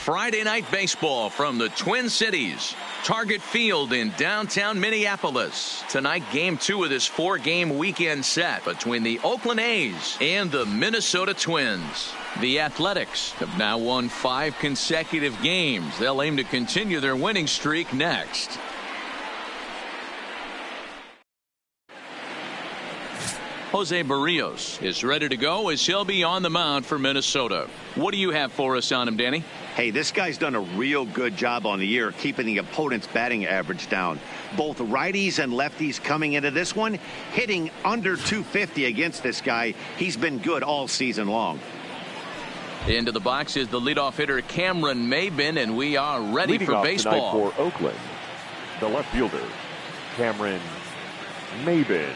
Friday night baseball from the Twin Cities. Target Field in downtown Minneapolis. Tonight, game 2 of this 4-game weekend set between the Oakland A's and the Minnesota Twins. The Athletics have now won 5 consecutive games. They'll aim to continue their winning streak next. Jose Barrios is ready to go as he'll be on the mound for Minnesota. What do you have for us on him, Danny? Hey, this guy's done a real good job on the year keeping the opponent's batting average down. Both righties and lefties coming into this one, hitting under 250 against this guy. He's been good all season long. Into the box is the leadoff hitter Cameron Maybin, and we are ready Leading for off baseball. Tonight for Oakland, the left fielder, Cameron Maybin.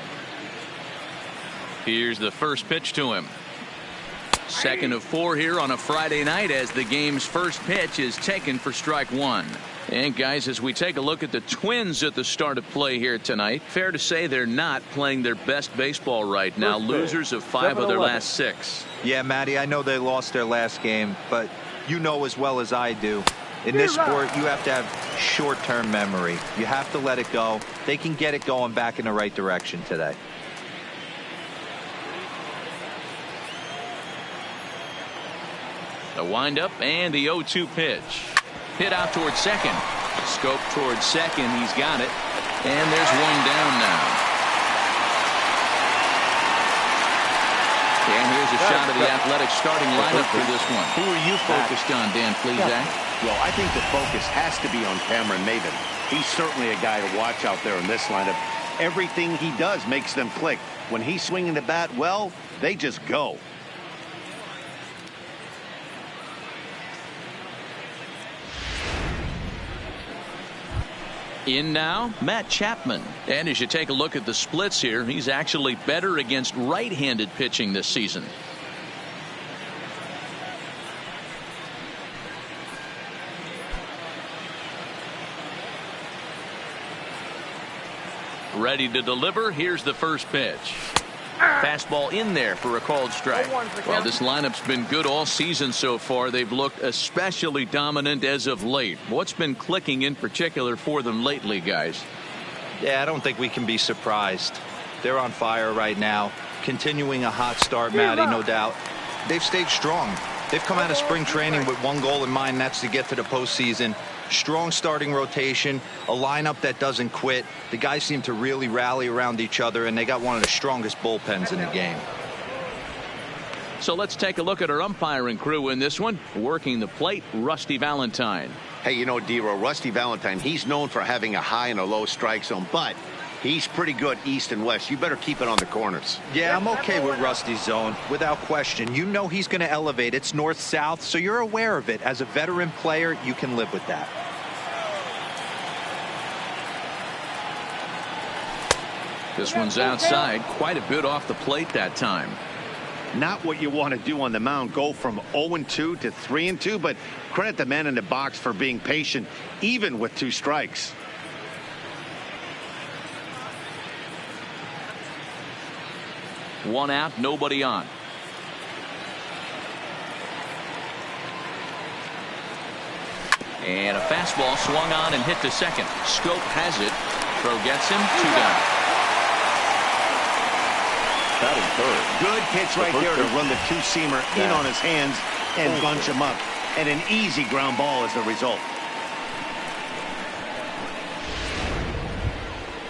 Here's the first pitch to him. Second of 4 here on a Friday night as the game's first pitch is taken for strike 1. And guys, as we take a look at the Twins at the start of play here tonight, fair to say they're not playing their best baseball right now. Losers of 5 of their last 6. Yeah, Matty, I know they lost their last game, but you know as well as I do, in this sport you have to have short-term memory. You have to let it go. They can get it going back in the right direction today. The windup and the 0-2 pitch. Hit out towards second. Scope towards second. He's got it. And there's one down now. And here's a shot of the Athletics starting lineup for this one. Who are you focused on, Dan Plesac? Well, I think the focus has to be on Cameron Maybin. He's certainly a guy to watch out there in this lineup. Everything he does makes them click. When he's swinging the bat, well, they just go. In now, Matt Chapman. And as you take a look at the splits here, he's actually better against right-handed pitching this season. Ready to deliver. Here's the first pitch. Fastball in there for a called strike. Well, this lineup's been good all season so far. They've looked especially dominant as of late. What's been clicking in particular for them lately, guys? Yeah, I don't think we can be surprised. They're on fire right now. Continuing a hot start, Matty, no doubt. They've stayed strong. They've come out of spring training with one goal in mind, and that's to get to the postseason. Strong starting rotation, a lineup that doesn't quit. The guys seem to really rally around each other, and they got one of the strongest bullpens in the game. So let's take a look at our umpiring crew in this one. Working the plate, Rusty Valentine. Hey, you know, D-Row, Rusty Valentine, he's known for having a high and a low strike zone, but he's pretty good east and west. You better keep it on the corners. Yeah, I'm okay with Rusty's zone, without question. You know he's going to elevate. It's north-south, so you're aware of it. As a veteran player, you can live with that. This one's outside, quite a bit off the plate that time. Not what you want to do on the mound, go from 0-2 to 3-2, but credit the man in the box for being patient, even with 2 strikes. One out, nobody on. And a fastball swung on and hit to second. Scope has it. Throw gets him. 2 down. Batting third. Good pitch right there to run the 2-seamer in on his hands and bunch him up. And an easy ground ball as the result.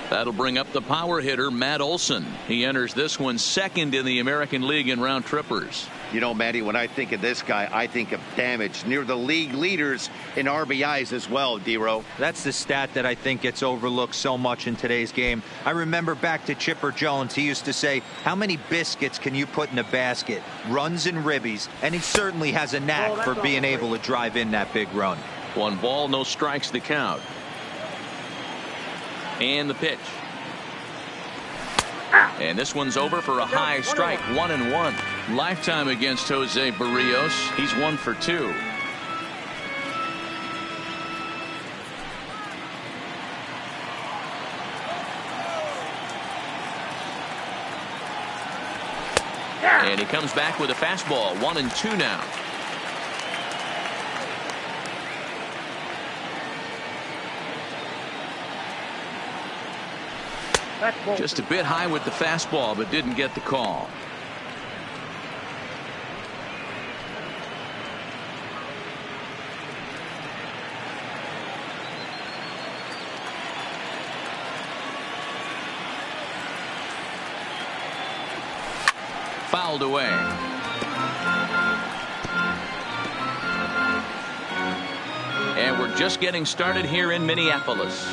That'll bring up the power hitter, Matt Olson. He enters this one second in the American League in round trippers. You know, Matty, when I think of this guy, I think of damage. Near the league leaders in RBIs as well, D-Row. That's the stat that I think gets overlooked so much in today's game. I remember back to Chipper Jones. He used to say, how many biscuits can you put in a basket? Runs and ribbies. And he certainly has a knack for being able to drive in that big run. 1 ball, no strikes to count. And the pitch. And this one's over for a high strike. 1-1. Lifetime against Jose Barrios. He's 1 for 2. And he comes back with a fastball. 1-2 now. Just a bit high with the fastball, but didn't get the call. Fouled away. And we're just getting started here in Minneapolis.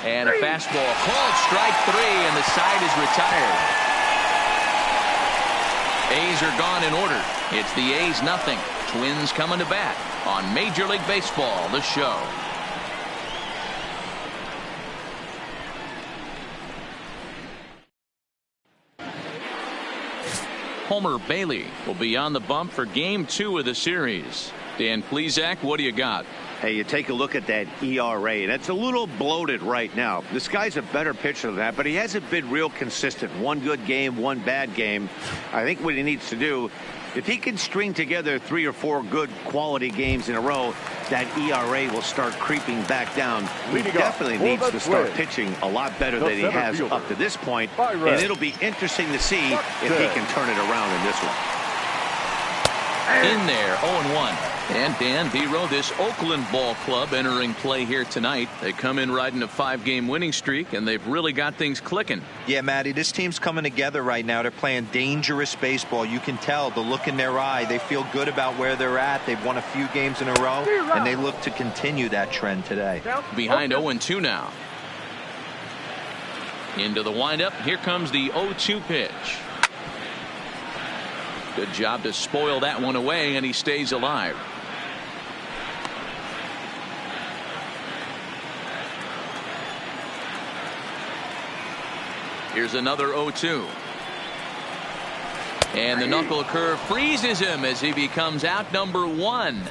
And a fastball called strike 3, and the side is retired. A's are gone in order. It's the A's nothing. Twins coming to bat on Major League Baseball, the show. Homer Bailey will be on the bump for game 2 of the series. Dan Plesac, what do you got? Hey, you take a look at that ERA, and it's a little bloated right now. This guy's a better pitcher than that, but he hasn't been real consistent. One good game, one bad game. I think what he needs to do, if he can string together 3 or 4 good quality games in a row, that ERA will start creeping back down. He definitely needs to start pitching a lot better than he has up to this point, and it'll be interesting to see if he can turn it around in this one. In there, 0-1. And Dan Vero, this Oakland ball club entering play here tonight. They come in riding a 5-game winning streak, and they've really got things clicking. Yeah, Matty, this team's coming together right now. They're playing dangerous baseball. You can tell the look in their eye. They feel good about where they're at. They've won a few games in a row, and they look to continue that trend today. Behind 0-2 now. Into the windup. Here comes the 0-2 pitch. Good job to spoil that one away, and he stays alive. Here's another 0-2. And the knuckle curve freezes him as he becomes out number 1.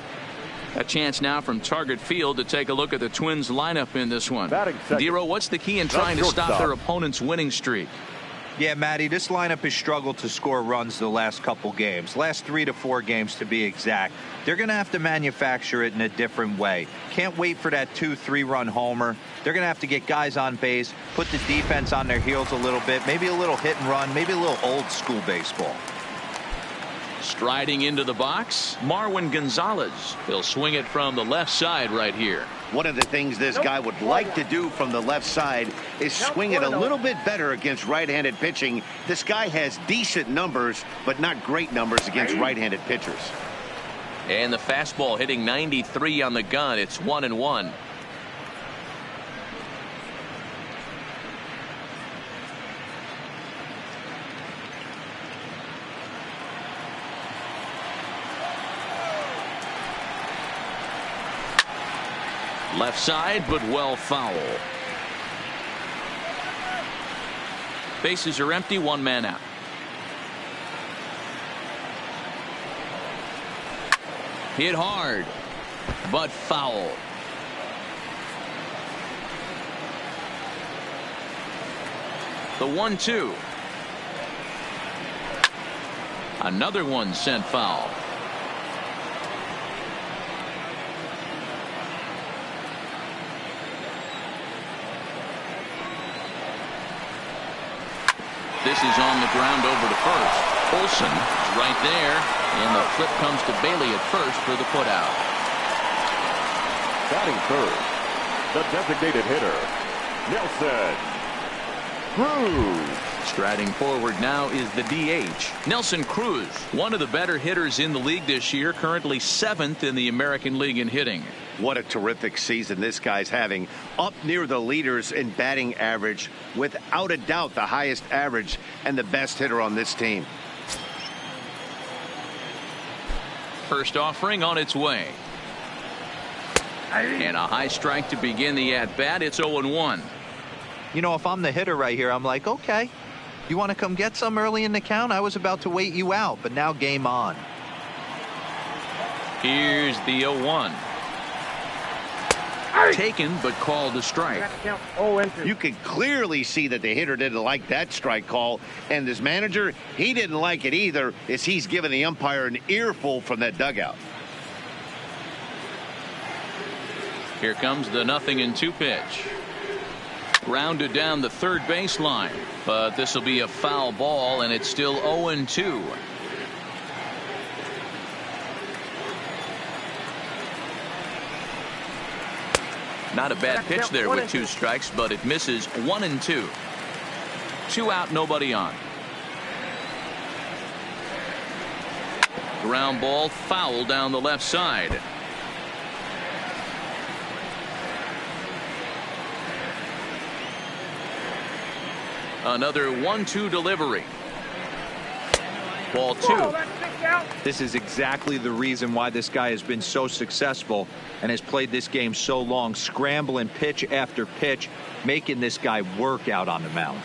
A chance now from target field to take a look at the Twins lineup in this one. Dero, what's the key in trying to stop their opponent's winning streak? Yeah, Matty, this lineup has struggled to score runs the last couple games. Last 3 to 4 games to be exact. They're going to have to manufacture it in a different way. Can't wait for that 2-3 run homer. They're going to have to get guys on base, put the defense on their heels a little bit, maybe a little hit and run, maybe a little old school baseball. Striding into the box, Marwin Gonzalez. He'll swing it from the left side right here. One of the things this guy would like to do from the left side is swing it a little bit better against right-handed pitching. This guy has decent numbers, but not great numbers against right-handed pitchers. And the fastball hitting 93 on the gun. It's 1-1. Left side, but well foul. Bases are empty, 1 man out. Hit hard, but foul. The 1-2. Another one sent foul. This is on the ground over to first. Olson is right there, and the flip comes to Bailey at first for the putout. Batting third, the designated hitter, Nelson Cruz. Striding forward now is the DH, Nelson Cruz, one of the better hitters in the league this year, currently 7th in the American League in hitting. What a terrific season this guy's having. Up near the leaders in batting average, without a doubt the highest average and the best hitter on this team. First offering on its way. And a high strike to begin the at-bat. It's 0-1. You know, if I'm the hitter right here, I'm like, okay, you want to come get some early in the count? I was about to wait you out, but now game on. Here's the 0-1. Taken, but called a strike. You could clearly see that the hitter didn't like that strike call, and his manager, he didn't like it either, as he's giving the umpire an earful from that dugout. Here comes the 0-2 pitch. Grounded down the third baseline, but this will be a foul ball, and it's still 0-2. Not a bad pitch there with 2 strikes, but it misses. 1-2. 2 out, nobody on. Ground ball foul down the left side. Another 1-2 delivery. Ball 2. This is exactly the reason why this guy has been so successful and has played this game so long, scrambling pitch after pitch, making this guy work out on the mound.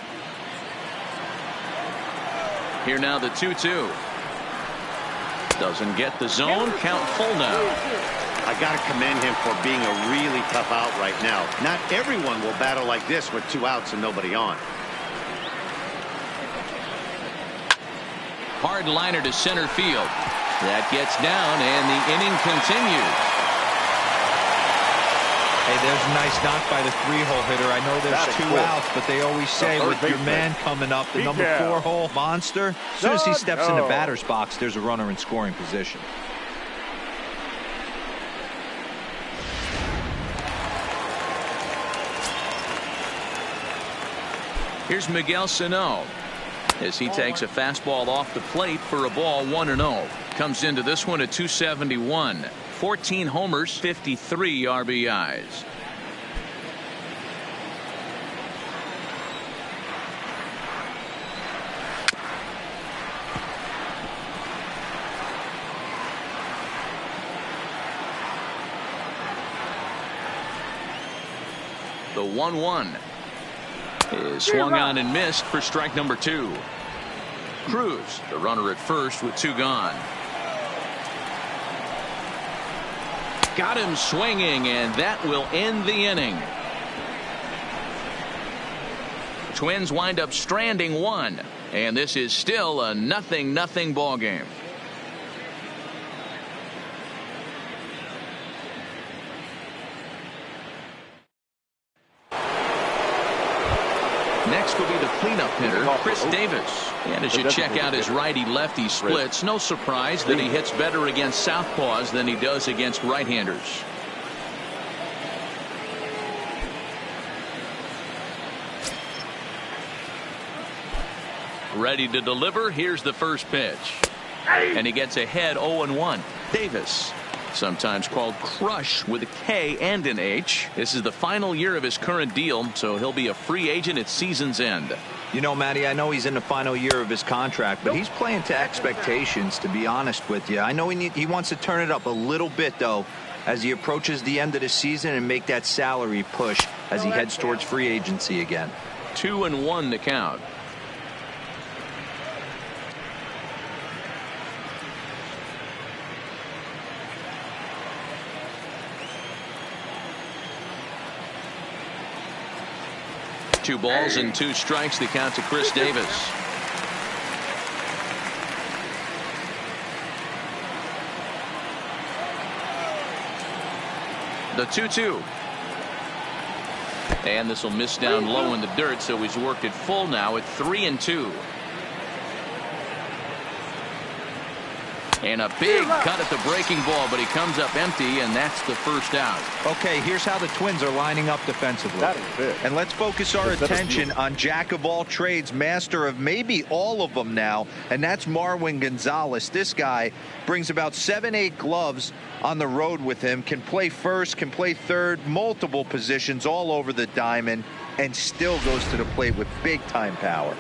Here now the 2-2. Doesn't get the zone. Count full now. I got to commend him for being a really tough out right now. Not everyone will battle like this with 2 outs and nobody on. Hard liner to center field. That gets down, and the inning continues. Hey, there's a nice knock by the 3-hole hitter. I know there's 2 outs, but they always say with your man coming up, the number 4-hole monster, as soon as he steps in the batter's box, there's a runner in scoring position. Here's Miguel Sano as he takes a fastball off the plate for a ball. 1-0. Comes into this one at 271. 14 homers, 53 RBIs. The 1-1 is swung on and missed for strike number 2. Cruz, the runner at first with 2 gone. Got him swinging, and that will end the inning. Twins wind up stranding 1, and this is still a 0-0 ball game. Next will be the cleanup hitter, Chris Davis. And as you check out his righty-lefty splits, no surprise that he hits better against southpaws than he does against right-handers. Ready to deliver. Here's the first pitch. And he gets ahead 0-1. Davis, sometimes called Crush with a K and an H. This is the final year of his current deal, so he'll be a free agent at season's end. You know, Matty, I know he's in the final year of his contract, but he's playing to expectations, to be honest with you. I know he wants to turn it up a little bit, though, as he approaches the end of the season and make that salary push as he heads towards free agency again. 2-1 to count. Two balls and 2 strikes, the count to Chris Davis. The 2-2. And this will miss down low in the dirt, so he's worked it full now at 3-2. And a big cut at the breaking ball, but he comes up empty, and that's the first out. Okay, here's how the Twins are lining up defensively. And let's focus our attention on jack of all trades, master of maybe all of them now, and that's Marwin Gonzalez. This guy brings about 7-8 gloves on the road with him, can play first, can play third, multiple positions all over the diamond, and still goes to the plate with big-time power.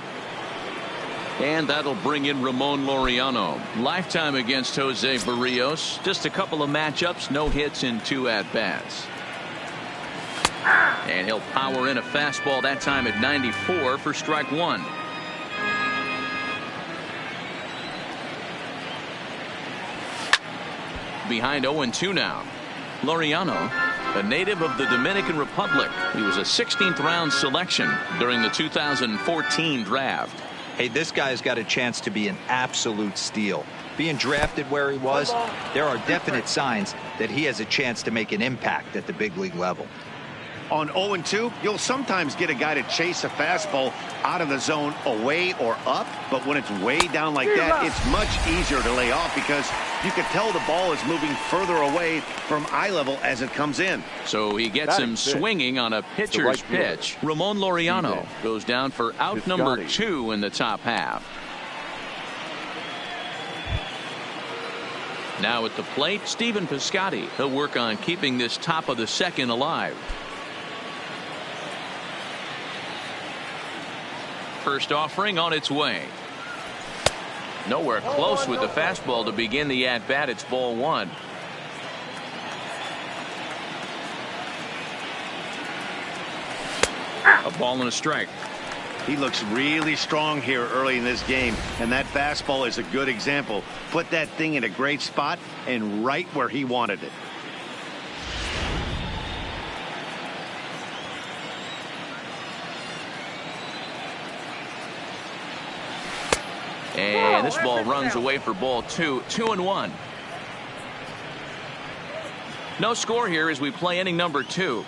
And that'll bring in Ramon Laureano. Lifetime against Jose Barrios. Just a couple of matchups, no hits in 2 at-bats. And he'll power in a fastball, that time at 94 for strike 1. Behind 0-2 now. Laureano, a native of the Dominican Republic. He was a 16th round selection during the 2014 draft. Hey, this guy's got a chance to be an absolute steal. Being drafted where he was, there are definite signs that he has a chance to make an impact at the big league level. On 0-2, you'll sometimes get a guy to chase a fastball out of the zone away or up, but when it's way down like that, it's much easier to lay off because you can tell the ball is moving further away from eye level as it comes in. So he gets him swinging on a pitcher's pitch. Ramon Laureano goes down for out number 2 in the top half. Now at the plate, Stephen Piscotty. He'll work on keeping this top of the second alive. First offering on its way. Nowhere close with the fastball to begin the at-bat. It's ball 1. A ball and a strike. He looks really strong here early in this game, and that fastball is a good example. Put that thing in a great spot and right where he wanted it. And this ball runs away for ball 2. 2-1. No score here as we play inning number 2.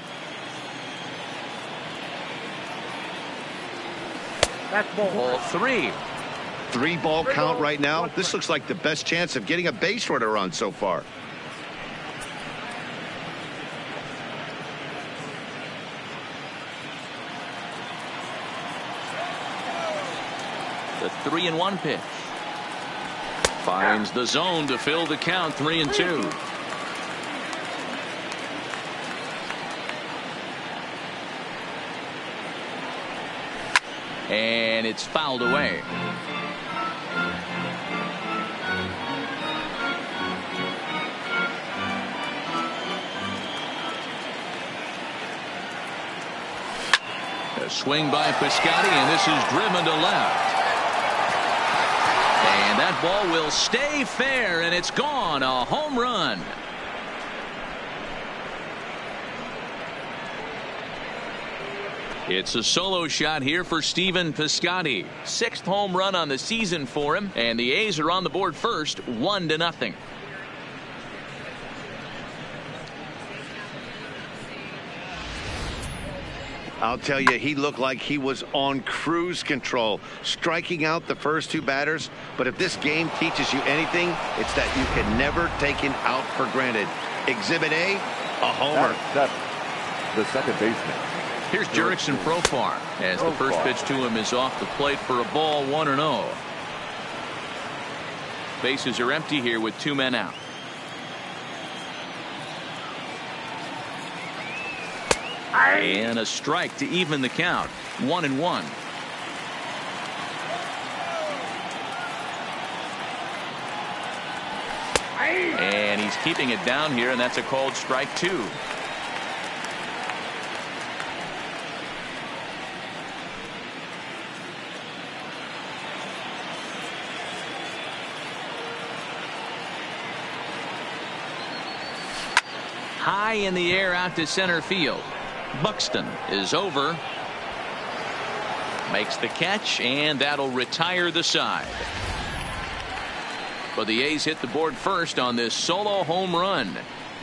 That's ball 3. 3-ball count right now. This looks like the best chance of getting a base runner on so far. The 3-1 pitch. Finds the zone to fill the count. 3-2. And it's fouled away. A swing by Piscotty, and this is driven to left. And that ball will stay fair, and it's gone. A home run. It's a solo shot here for Stephen Piscotty. 6th home run on the season for him, and the A's are on the board first, 1-0. I'll tell you, he looked like he was on cruise control, striking out the first 2 batters. But if this game teaches you anything, it's that you can never take him out for granted. Exhibit A, a homer. The second baseman. Here's Jurickson Profar as the first pitch to him is off the plate for a ball. 1-0. Bases are empty here with 2 men out. And a strike to even the count. 1-1. And he's keeping it down here, and that's a called strike 2. High in the air out to center field. Buxton is over. Makes the catch, and that'll retire the side. But the A's hit the board first on this solo home run.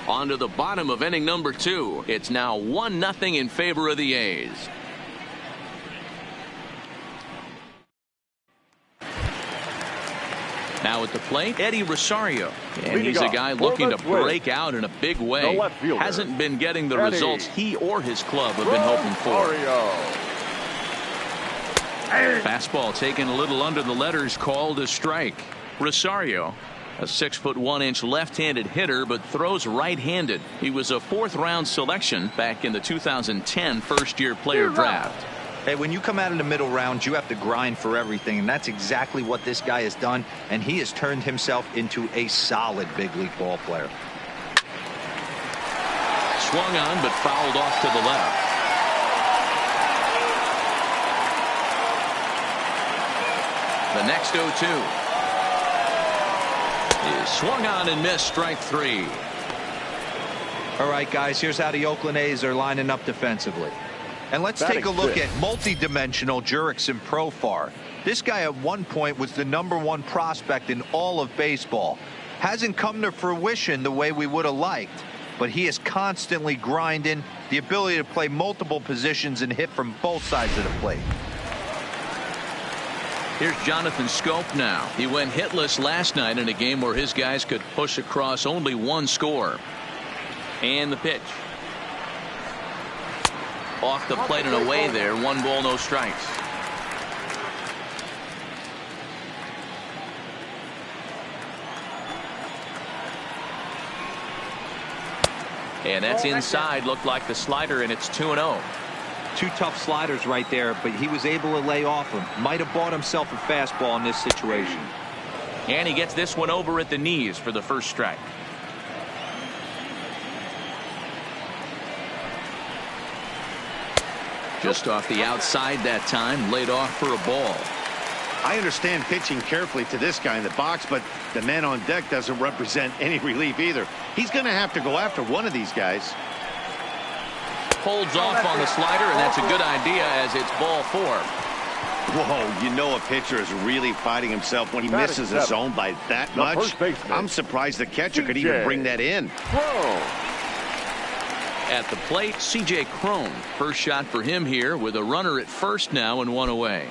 On to the bottom of inning number 2. It's now 1-0 in favor of the A's. Now at the plate, Eddie Rosario. And he's a guy looking to break out in a big way. Hasn't been getting the results he or his club have been hoping for. Fastball taken a little under the letters, called a strike. Rosario, a 6'1" left-handed hitter, but throws right-handed. He was a 4th-round selection back in the 2010 first-year player draft. Hey, when you come out in the middle rounds, you have to grind for everything, and that's exactly what this guy has done, and he has turned himself into a solid big league ball player. Swung on, but fouled off to the left. The next 0-2 is swung on and missed. Strike 3. All right, guys, here's how the Oakland A's are lining up defensively. And let's take a look at multi-dimensional Jurickson Profar. This guy at one point was the #1 prospect in all of baseball. Hasn't come to fruition the way we would have liked, but he is constantly grinding, the ability to play multiple positions and hit from both sides of the plate. Here's Jonathan Scope now. He went hitless last night in a game where his guys could push across only one score. And the pitch. Off the plate and away there. 1 ball, no strikes. And that's inside. Looked like the slider, and it's 2-0. 2 tough sliders right there, but he was able to lay off him. Might have bought himself a fastball in this situation. And he gets this one over at the knees for the first strike. Just off the outside that time, laid off for a ball. I understand pitching carefully to this guy in the box, but the man on deck doesn't represent any relief either. He's going to have to go after one of these guys. Holds off on the slider, and that's a good idea as it's ball 4. Whoa, you know a pitcher is really fighting himself when he misses a zone by that much. I'm surprised the catcher could even bring that in. At the plate, C.J. Cron. First shot for him here with a runner at first now and 1 away.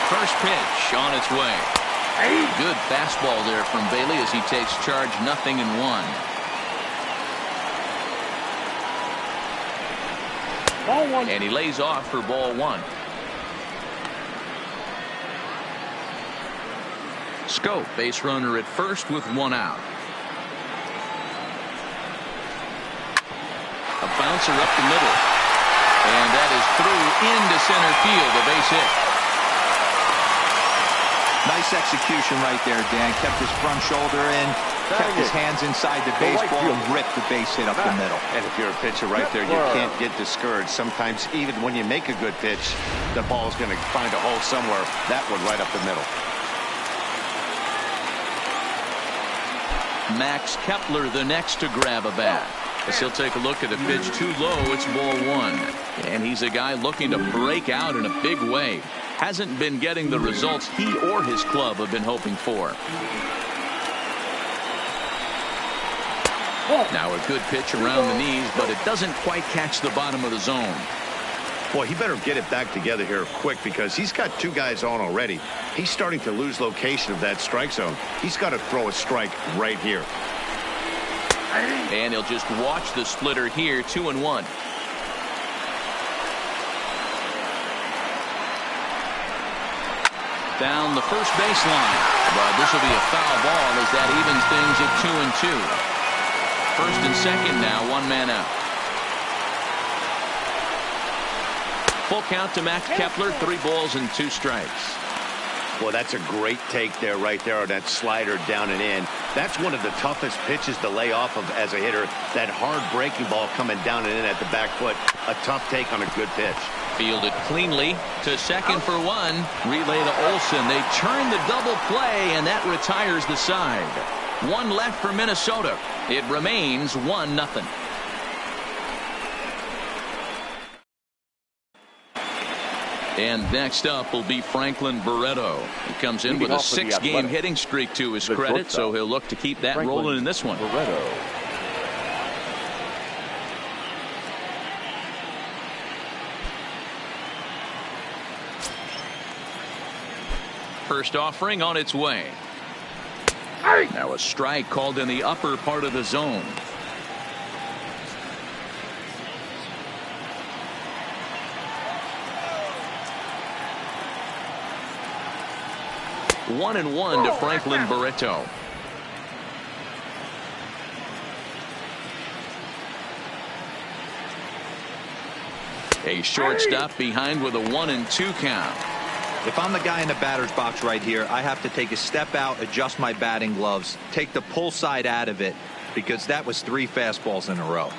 First pitch on its way. Good fastball there from Bailey as he takes charge, 0-1. And he lays off for ball 1. Scope, base runner at first with 1 out. A bouncer up the middle. And that is through into center field, a base hit. Nice execution right there, Dan. Kept his front shoulder in, kept his hands inside the baseball, and ripped the base hit up the middle. And if you're a pitcher right there, you can't get discouraged. Sometimes even when you make a good pitch, the ball is going to find a hole somewhere. That one right up the middle. Max Kepler the next to grab a bat. As he'll take a look at a pitch too low. It's ball 1. And he's a guy looking to break out in a big way. Hasn't been getting the results he or his club have been hoping for. Now a good pitch around the knees, but it doesn't quite catch the bottom of the zone. Boy, he better get it back together here quick because he's got 2 guys on already. He's starting to lose location of that strike zone. He's got to throw a strike right here. And he'll just watch the splitter here, 2-1. Down the first baseline. But this will be a foul ball as that evens things at 2-2. First and second now, 1 man out. Full count to Max Kepler, 3 balls and 2 strikes. Well, that's a great take there right there on that slider down and in. That's one of the toughest pitches to lay off of as a hitter. That hard breaking ball coming down and in at the back foot. A tough take on a good pitch. Fielded cleanly to second for 1. Relay to Olson. They turn the double play, and that retires the side. 1 left for Minnesota. It remains 1-0. And next up will be Franklin Barreto. He comes in with a 6-game hitting streak to his credit, so he'll look to keep that rolling in this one. Barreto. First offering on its way. Now a strike called in the upper part of the zone. One and 1 to Franklin Barreto. A shortstop behind with a 1-2 count. If I'm the guy in the batter's box right here, I have to take a step out, adjust my batting gloves, take the pull side out of it, because that was 3 fastballs in a row.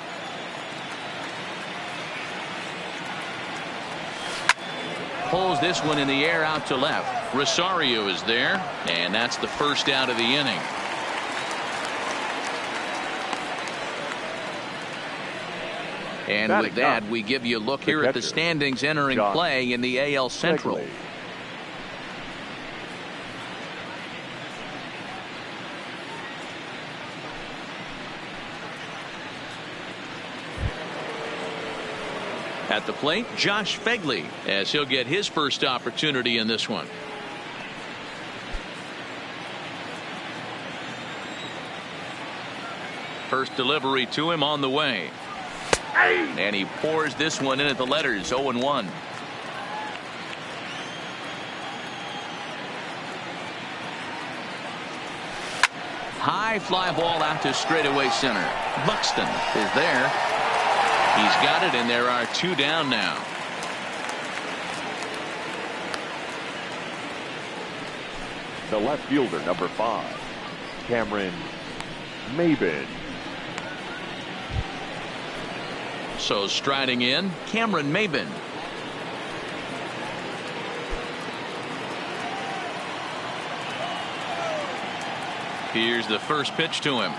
Pulls this one in the air out to left. Rosario is there, and that's the first out of the inning. And Batting with that, up, we give you a look here catcher, at the standings entering John play in the AL Central. Kegley. At the plate, Josh Fegley, as he'll get his first opportunity in this one. First delivery to him on the way. And he pours this one in at the letters, 0-1. High fly ball out to straightaway center. Buxton is there. He's got it, and there are 2 down now. The left fielder, number 5, Cameron Maybin. So striding in, Cameron Maybin. Here's the first pitch to him.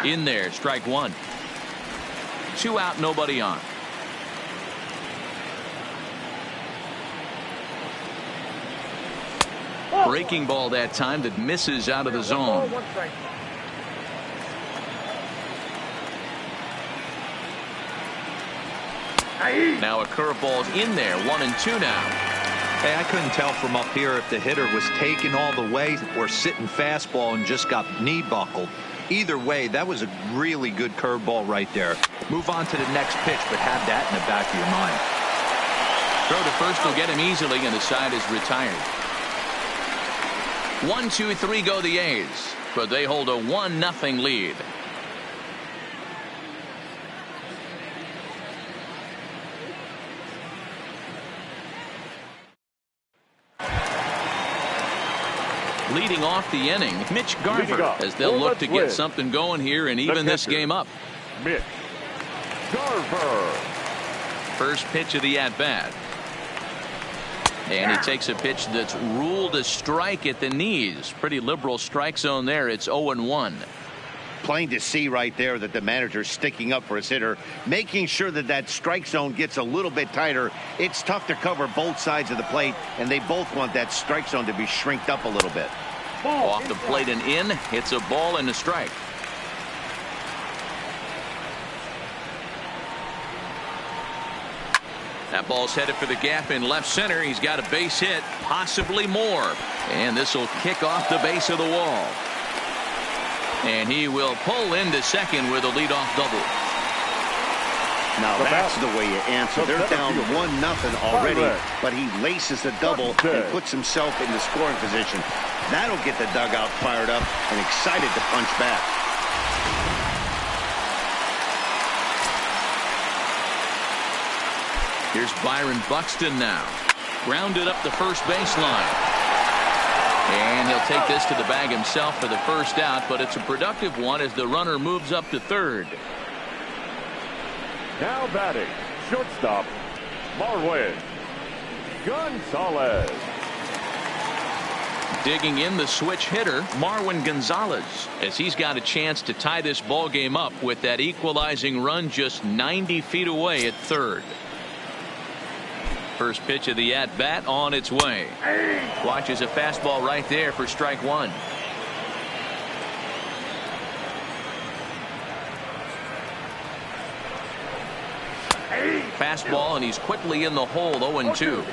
In there, strike 1. 2 out, nobody on. Breaking ball that time that misses out of the zone. Now a curveball's in there, 1-2 now. Hey, I couldn't tell from up here if the hitter was taking all the way or sitting fastball and just got knee buckled. Either way, that was a really good curveball right there. Move on to the next pitch, but have that in the back of your mind. Throw to first will get him easily, and the side is retired. 1-2-3 go the A's, but they hold a 1-0 lead. Leading off the inning, Mitch Garver, as they'll look to get something going here and even this game up. Mitch Garver. First pitch of the at-bat. And he takes a pitch that's ruled a strike at the knees. Pretty liberal strike zone there. It's 0-1. Plain to see right there that the manager's sticking up for his hitter, making sure that that strike zone gets a little bit tighter. It's tough to cover both sides of the plate, and they both want that strike zone to be shrinked up a little bit. Off the plate and in. It's a ball and a strike. That ball's headed for the gap in left center. He's got a base hit, possibly more. And this will kick off the base of the wall. And he will pull into second with a leadoff double. Now that's the way you answer. They're down 1-0 already, but he laces the double and puts himself in the scoring position. That'll get the dugout fired up and excited to punch back. Here's Byron Buxton now. Grounded up the first baseline. And he'll take this to the bag himself for the first out, but it's a productive one as the runner moves up to third. Now batting, shortstop, Marwin Gonzalez. Digging in the switch hitter, Marwin Gonzalez, as he's got a chance to tie this ball game up with that equalizing run just 90 feet away at third. First pitch of the at-bat on its way. Watches a fastball right there for strike 1. Fastball, and he's quickly in the hole, 0-2.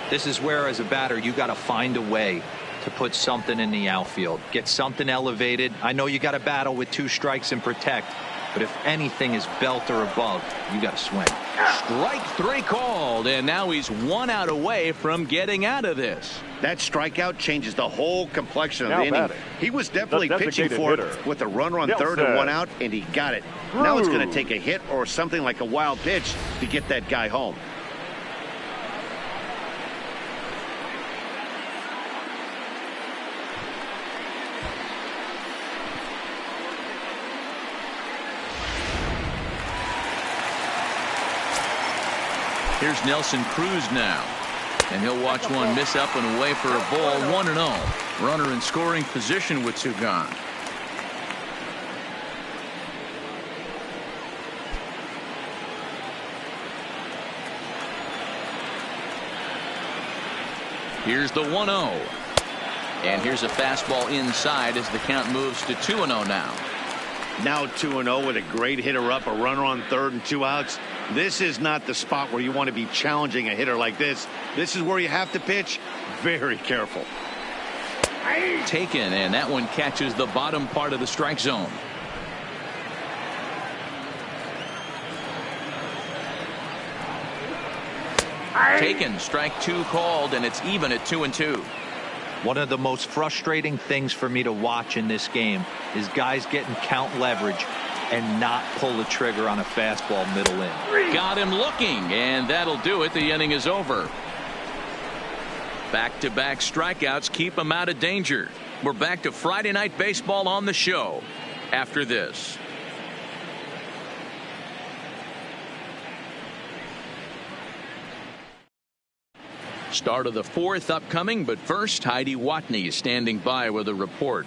This is where, as a batter, you got to find a way to put something in the outfield. Get something elevated. I know you got to battle with 2 strikes and protect, but if anything is belt or above, you got to swing. Strike 3 called, and now he's 1 out away from getting out of this. That strikeout changes the whole complexion of the inning. Batting. He was definitely pitching for it with a runner on third and 1 out, and he got it. Now it's going to take a hit or something like a wild pitch to get that guy home. Here's Nelson Cruz now. And he'll watch one miss up and away for a ball. 1-0. Runner in scoring position with two gone. Here's the 1-0. And here's a fastball inside as the count moves to 2-0 now. Now 2-0 with a great hitter up, a runner on third and 2 outs. This is not the spot where you want to be challenging a hitter like this. This is where you have to pitch very careful. Taken, and that one catches the bottom part of the strike zone. Taken, strike 2 called, and it's even at 2-2. One of the most frustrating things for me to watch in this game is guys getting count leverage and not pull the trigger on a fastball middle in. Got him looking, and that'll do it. The inning is over. Back-to-back strikeouts keep him out of danger. We're back to Friday Night Baseball on the show after this. Start of the fourth upcoming, but first, Heidi Watney is standing by with a report.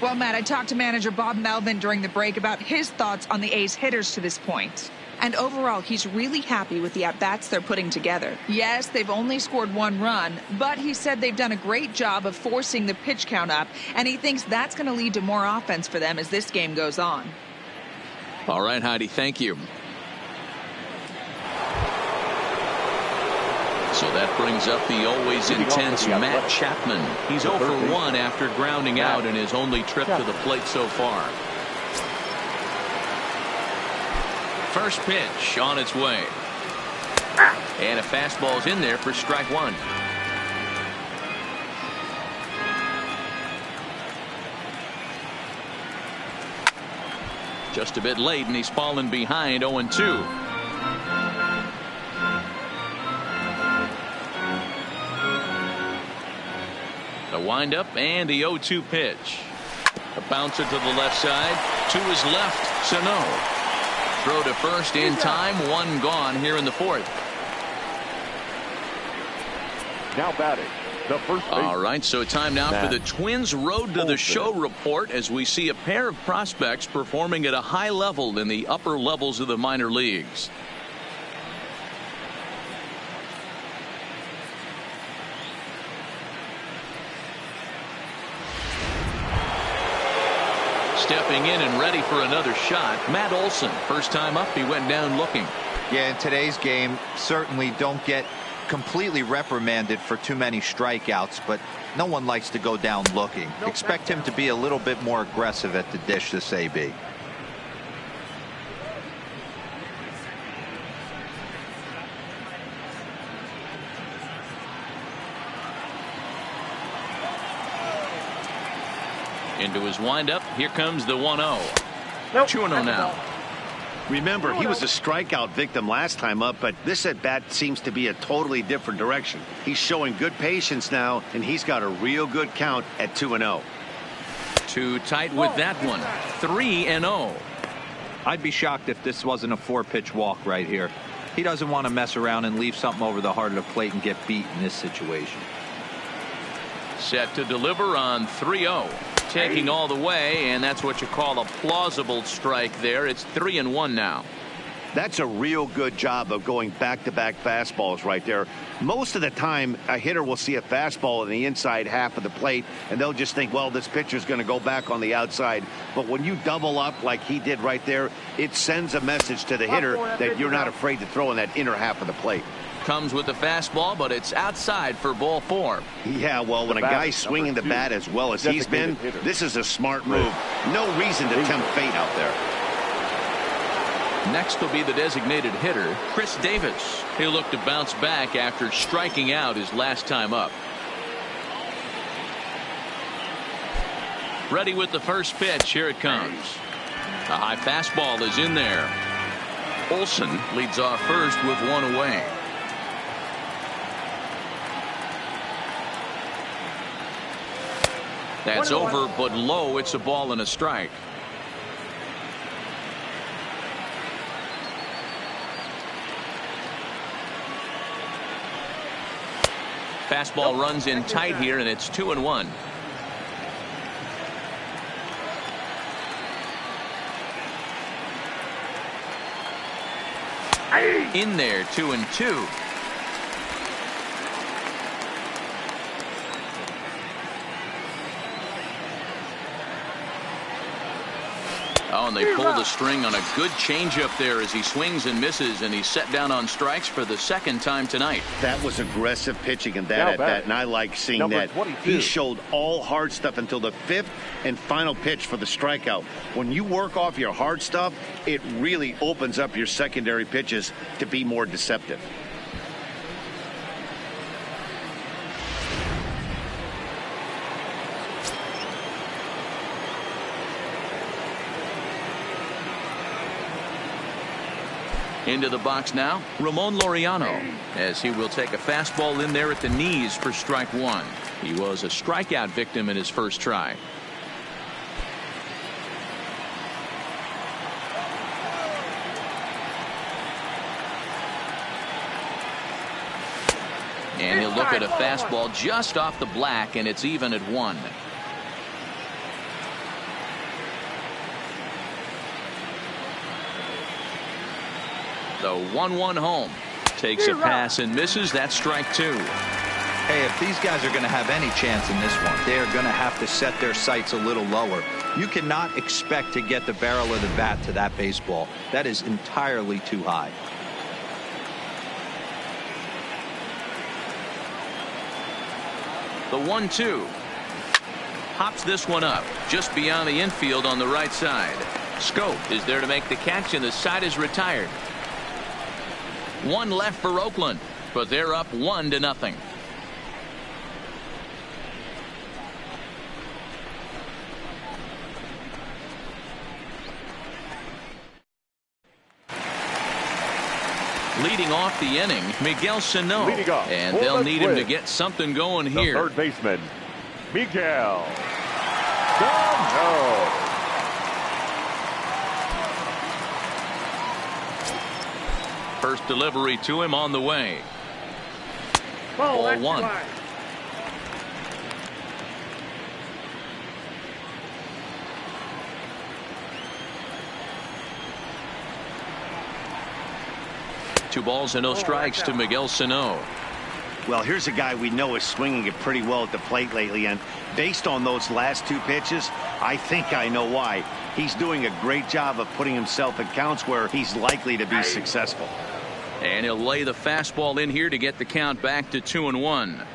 Well, Matt, I talked to manager Bob Melvin during the break about his thoughts on the A's hitters to this point. And overall, he's really happy with the at-bats they're putting together. Yes, they've only scored 1 run, but he said they've done a great job of forcing the pitch count up, and he thinks that's going to lead to more offense for them as this game goes on. All right, Heidi, thank you. So that brings up the always intense Matt Chapman. He's 0 for 1 after grounding out in his only trip to the plate so far. First pitch on its way. And a fastball's in there for strike 1. Just a bit late, and he's fallen behind 0-2. The windup and the 0-2 pitch. A bouncer to the left side. To his left, Sano. Throw to first in time. 1 gone here in the fourth. Now batting, the first baseman. All right, so time now for the Twins Road to the Show report as we see a pair of prospects performing at a high level in the upper levels of the minor leagues. Stepping in and ready for another shot, Matt Olson. First time up, he went down looking. Yeah, in today's game, certainly don't get completely reprimanded for too many strikeouts, but no one likes to go down looking. Expect him to be a little bit more aggressive at the dish this AB. Into his windup. Here comes the 1-0. 2-0 now. Remember, he was a strikeout victim last time up, but this at-bat seems to be a totally different direction. He's showing good patience now, and he's got a real good count at 2-0. Too tight with that one. 3-0. I'd be shocked if this wasn't a 4-pitch walk right here. He doesn't want to mess around and leave something over the heart of the plate and get beat in this situation. Set to deliver on 3-0. Taking all the way, and that's what you call a plausible strike there. It's 3-1 now. That's a real good job of going back-to-back fastballs right there. Most of the time, a hitter will see a fastball in the inside half of the plate, and they'll just think, well, this pitcher's going to go back on the outside. But when you double up like he did right there, it sends a message to the hitter that you're not afraid to throw in that inner half of the plate. Comes with the fastball, but it's outside for ball 4. Yeah, well, when a guy's swinging the bat as well as he's been, this is a smart move. No reason to tempt fate out there. Next will be the designated hitter, Chris Davis. He'll look to bounce back after striking out his last time up. Ready with the first pitch. Here it comes. A high fastball is in there. Olson leads off first with 1 away. That's over, but low. It's a ball and a strike. Fastball runs in tight here, and it's 2-1. In there, 2-2. Oh, and they pull the string on a good changeup there as he swings and misses, and he's set down on strikes for the second time tonight. That was aggressive pitching in that at-bat, and I like seeing that. 22. He showed all hard stuff until the fifth and final pitch for the strikeout. When you work off your hard stuff, it really opens up your secondary pitches to be more deceptive. Into the box now, Ramon Laureano, as he will take a fastball in there at the knees for strike one. He was a strikeout victim in his first try. And he'll look at a fastball just off the black, and it's even at 1. The 1-1 home. Takes a pass and misses. That's strike 2. Hey, if these guys are going to have any chance in this one, they're going to have to set their sights a little lower. You cannot expect to get the barrel of the bat to that baseball. That is entirely too high. The 1-2. Hops this one up just beyond the infield on the right side. Scope is there to make the catch, and the side is retired. One left for Oakland, but they're up 1-0. Leading off the inning, Miguel Sano, and they'll need him to get something going here. The third baseman, Miguel Sano. First delivery to him on the way. Ball 1. Two balls and no strikes to Miguel Sano. Well, here's a guy we know is swinging it pretty well at the plate lately, and based on those last two pitches, I think I know why. He's doing a great job of putting himself in counts where he's likely to be successful. And he'll lay the fastball in here to get the count back to 2-1.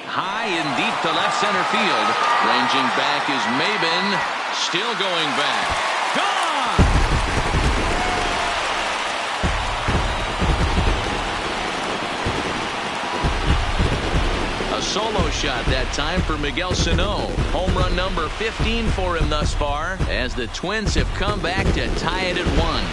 High and deep to left center field. Ranging back is Maybin. Still going back. Gone! A solo shot that time for Miguel Sano. Home run number 15 for him thus far, as the Twins have come back to tie it at 1.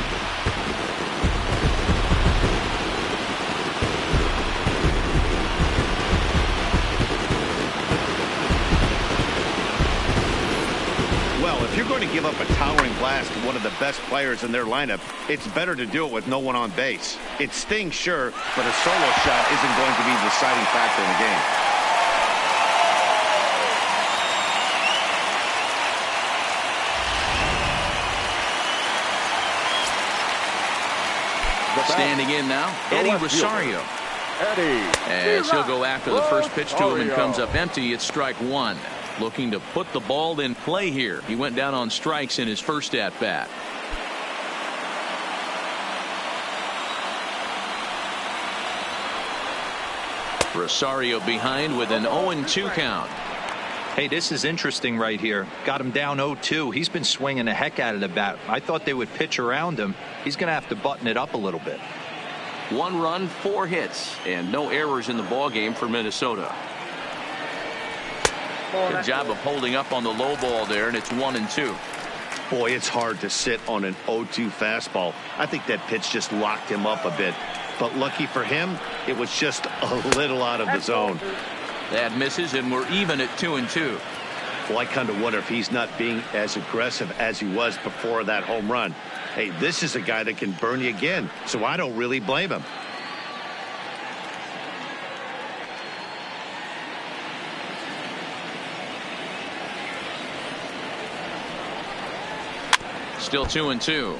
If you're going to give up a towering blast to one of the best players in their lineup, it's better to do it with no one on base. It stings, sure, but a solo shot isn't going to be the deciding factor in the game. Standing in now, Eddie Rosario. As he'll go after the first pitch to him and comes up empty. It's strike 1. Looking to put the ball in play here. He went down on strikes in his first at bat. Rosario behind with an 0-2 count. Hey, this is interesting right here. Got him down 0-2. He's been swinging the heck out of the bat. I thought they would pitch around him. He's going to have to button it up a little bit. 1 run, 4 hits, and no errors in the ball game for Minnesota. Good job of holding up on the low ball there, and it's 1-2. Boy, it's hard to sit on an 0-2 fastball. I think that pitch just locked him up a bit. But lucky for him, it was just a little out of the zone. That misses, and we're even at 2-2. Well, I kind of wonder if he's not being as aggressive as he was before that home run. Hey, this is a guy that can burn you again, so I don't really blame him. Still 2-2.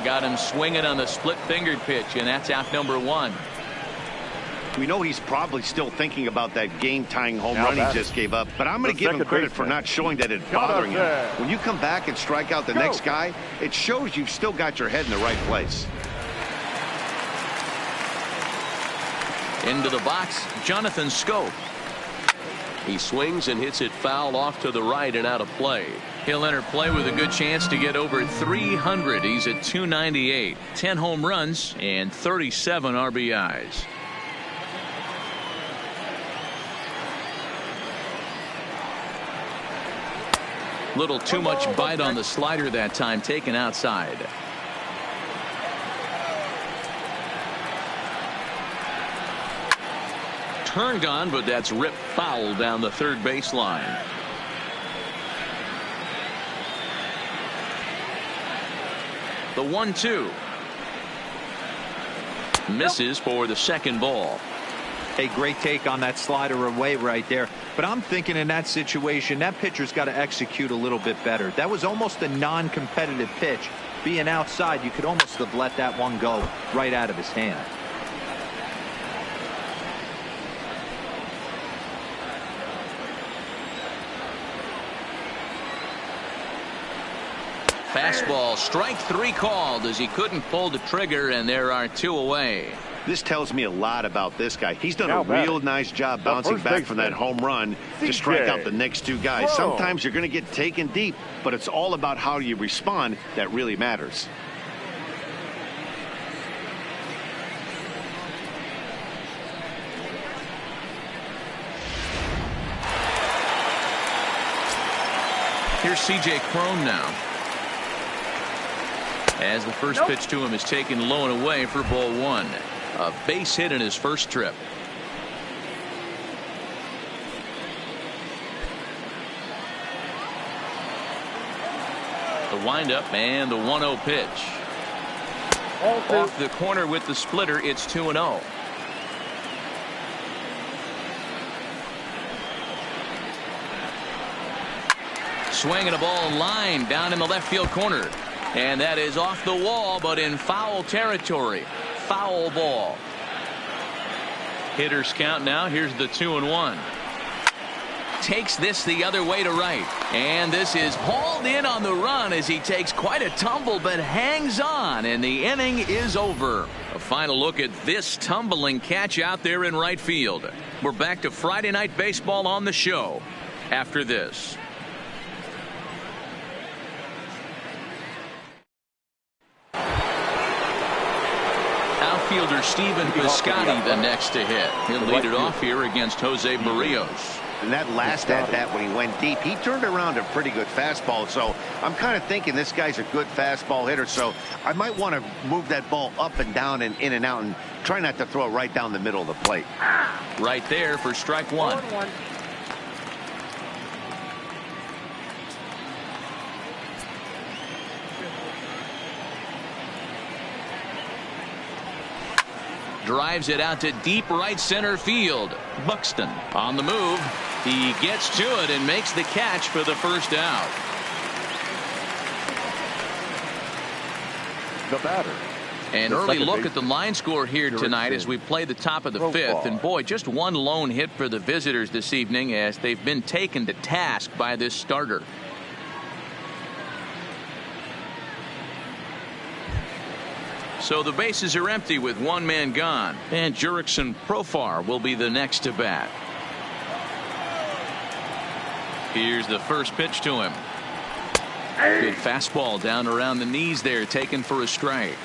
Got him swinging on the split-fingered pitch, and that's out number 1. We know he's probably still thinking about that game-tying home run he just gave up, but I'm going to give him credit for not showing that it's bothering him. When you come back and strike out the next guy, it shows you've still got your head in the right place. Into the box, Jonathan Scope. He swings and hits it foul off to the right and out of play. He'll enter play with a good chance to get over 300. He's at 298, 10 home runs and 37 RBIs. Little too much bite on the slider that time, taken outside. Turned on, but that's ripped foul down the third baseline. The 1-2. Misses for the second ball. A great take on that slider away right there. But I'm thinking in that situation, that pitcher's got to execute a little bit better. That was almost a non-competitive pitch. Being outside, you could almost have let that one go right out of his hand. Fastball, strike 3 called as he couldn't pull the trigger, and there are 2 away. This tells me a lot about this guy. He's done a real nice job bouncing back from that home run to strike out the next 2 guys. Sometimes you're going to get taken deep, but it's all about how you respond that really matters. Here's C.J. Cron now, as the first pitch to him is taken low and away for ball 1. A base hit in his first trip. The windup and the 1-0 pitch. Off the corner with the splitter, it's 2-0. Swinging a ball line down in the left field corner. And that is off the wall, but in foul territory. Foul ball. Hitters count now. Here's the 2-1. Takes this the other way to right. And this is hauled in on the run as he takes quite a tumble, but hangs on, and the inning is over. A final look at this tumbling catch out there in right field. We're back to Friday Night Baseball on the show after this. Outfielder Steven Piscotty the next to hit. He'll lead it off here against Jose Barrios. And that last at-bat when he went deep, he turned around a pretty good fastball. So I'm kind of thinking this guy's a good fastball hitter. So I might want to move that ball up and down and in and out and try not to throw it right down the middle of the plate. Right there for strike 1. Drives it out to deep right center field. Buxton on the move. He gets to it and makes the catch for the first out. The batter. An early look at the line score here tonight as we play the top of the 5th. And boy, just one lone hit for the visitors this evening as they've been taken to task by this starter. So the bases are empty with 1 man gone, and Jurickson Profar will be the next to bat. Here's the first pitch to him. Good fastball down around the knees there, taken for a strike.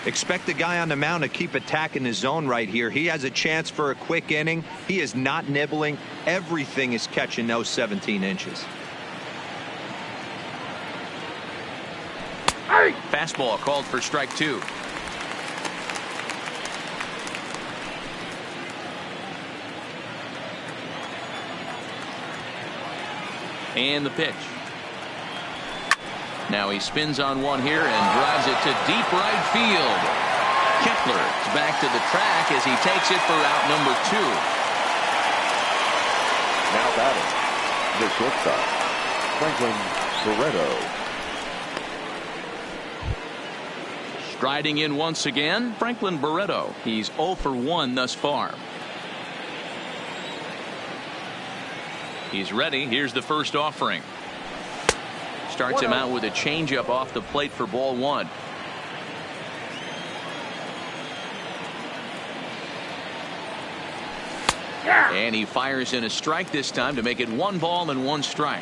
Expect the guy on the mound to keep attacking his zone right here. He has a chance for a quick inning. He is not nibbling. Everything is catching those 17 inches. Fastball called for strike 2. And the pitch. Now he spins on one here and drives it to deep right field. Kepler is back to the track as he takes it for out number 2. Now batting, the shortstop, Barreto. Striding in once again, Franklin Barreto. He's 0 for 1 thus far. He's ready. Here's the first offering. Starts him out with a changeup off the plate for ball 1. And he fires in a strike this time to make it 1 ball and 1 strike.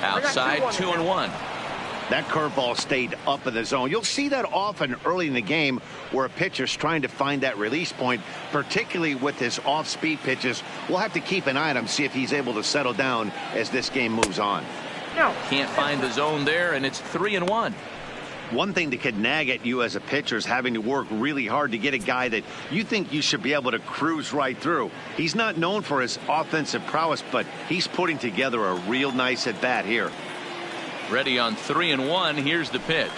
Outside, 2-1. That curveball stayed up in the zone. You'll see that often early in the game where a pitcher's trying to find that release point, particularly with his off-speed pitches. We'll have to keep an eye on him, see if he's able to settle down as this game moves on. Can't find the zone there, and it's 3-1. One thing that could nag at you as a pitcher is having to work really hard to get a guy that you think you should be able to cruise right through. He's not known for his offensive prowess, but he's putting together a real nice at-bat here. Ready on 3-1. Here's the pitch.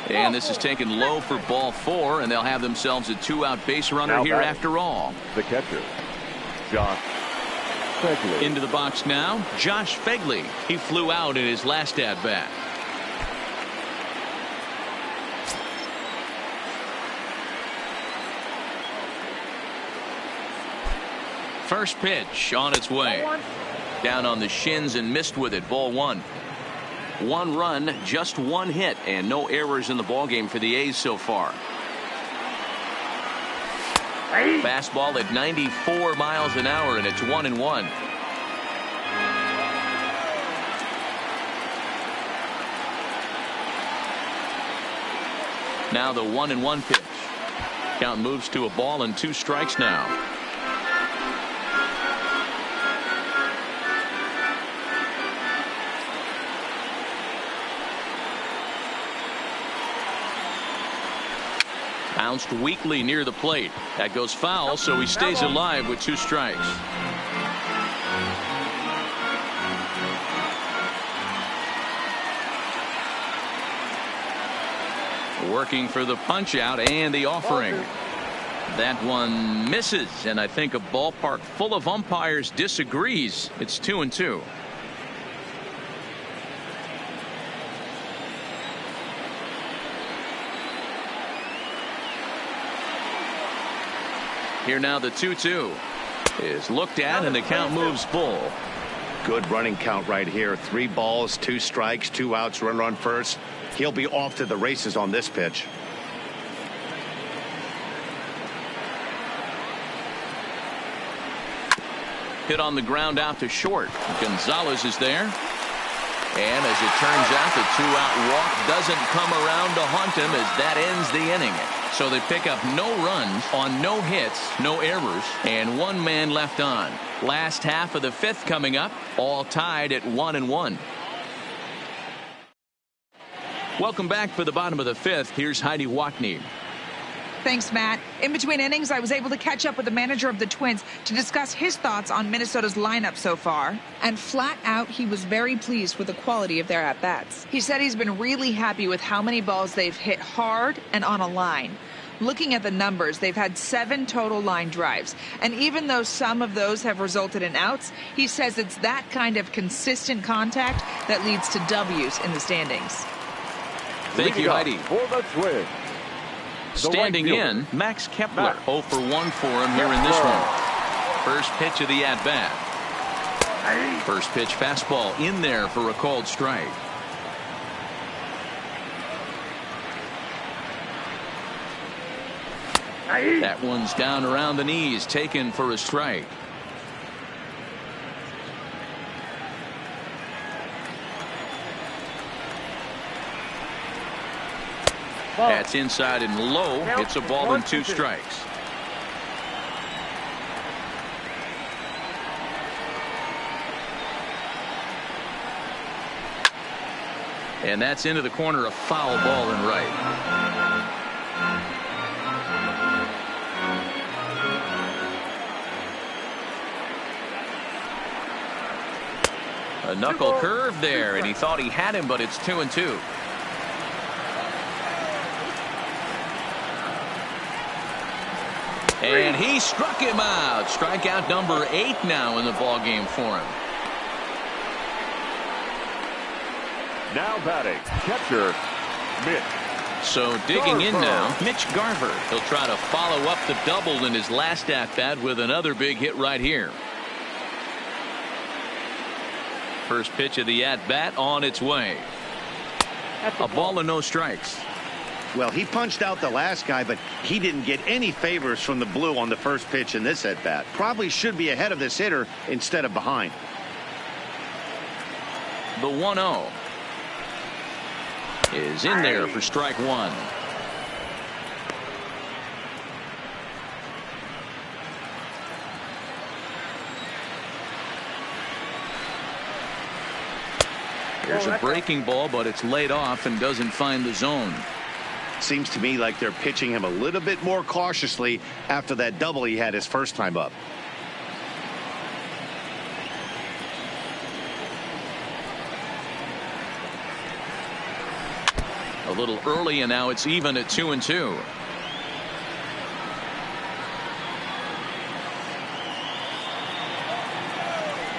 And this is taken low for ball 4, and they'll have themselves a 2-out base runner now here batting, after all. the catcher, Josh Fegley. Into the box now, Josh Fegley. He flew out in his last at-bat. First pitch on its way. Down on the shins and missed with it. Ball 1. 1 run, just 1 hit, and no errors in the ballgame for the A's so far. Fastball at 94 miles an hour, and it's 1-1. Now the 1-1 pitch. Count moves to a ball and 2 strikes now. Bounced weakly near the plate. That goes foul, so he stays alive with 2 strikes. Working for the punch out and the offering. That one misses, and I think a ballpark full of umpires disagrees. It's 2-2. Here now the 2-2 is looked at, and the count moves full. Good running count right here. 3 balls, 2 strikes, 2 outs, runner on first. He'll be off to the races on this pitch. Hit on the ground out to short. Gonzalez is there. And as it turns out, the 2-out walk doesn't come around to haunt him as that ends the inning. So they pick up no runs on no hits, no errors, and 1 man left on. Last half of the 5th coming up, all tied at 1-1. Welcome back for the bottom of the 5th. Here's Heidi Watney. Thanks, Matt. In between innings, I was able to catch up with the manager of the Twins to discuss his thoughts on Minnesota's lineup so far. And flat out, he was very pleased with the quality of their at-bats. He said he's been really happy with how many balls they've hit hard and on a line. Looking at the numbers, they've had 7 total line drives. And even though some of those have resulted in outs, he says it's that kind of consistent contact that leads to W's in the standings. Thank you, Heidi. For the Twins, Standing in, Max Kepler. 0 for 1 for him here in this one. First pitch of the at-bat. First pitch fastball in there for a called strike. That one's down around the knees, taken for a strike. That's inside and low. It's a ball and 2 strikes. And that's into the corner, a foul ball and right. A knuckle curve there, and he thought he had him, but it's 2-2. And he struck him out. Strikeout number 8 now in the ball game for him. Now batting, catcher, Mitch. So digging in now, Mitch Garver. He'll try to follow up the double in his last at-bat with another big hit right here. First pitch of the at-bat on its way. A ball and no strikes. Well, he punched out the last guy, but he didn't get any favors from the blue on the first pitch in this at-bat. Probably should be ahead of this hitter instead of behind. The 1-0 is in there for strike one. Here's a breaking ball, but it's laid off and doesn't find the zone. Seems to me like they're pitching him a little bit more cautiously after that double he had his first time up. A little early, and now it's even at 2-2.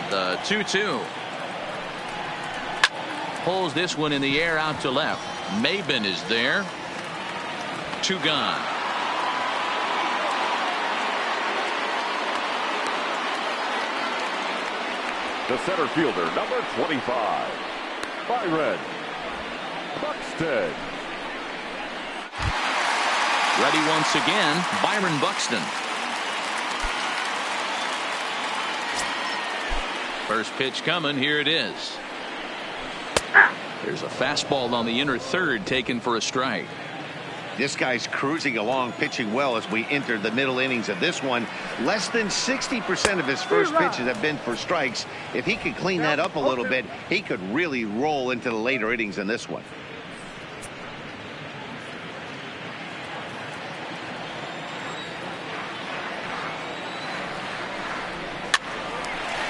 The 2-2. Pulls this one in the air out to left. Maybin is there. 2 gone. The center fielder, number 25, Byron Buxton. Ready once again, Byron Buxton. First pitch coming, here it is. There's a fastball on the inner third taken for a strike. This guy's cruising along, pitching well as we enter the middle innings of this one. Less than 60% of his first pitches have been for strikes. If he could clean that up a little bit, he could really roll into the later innings in this one.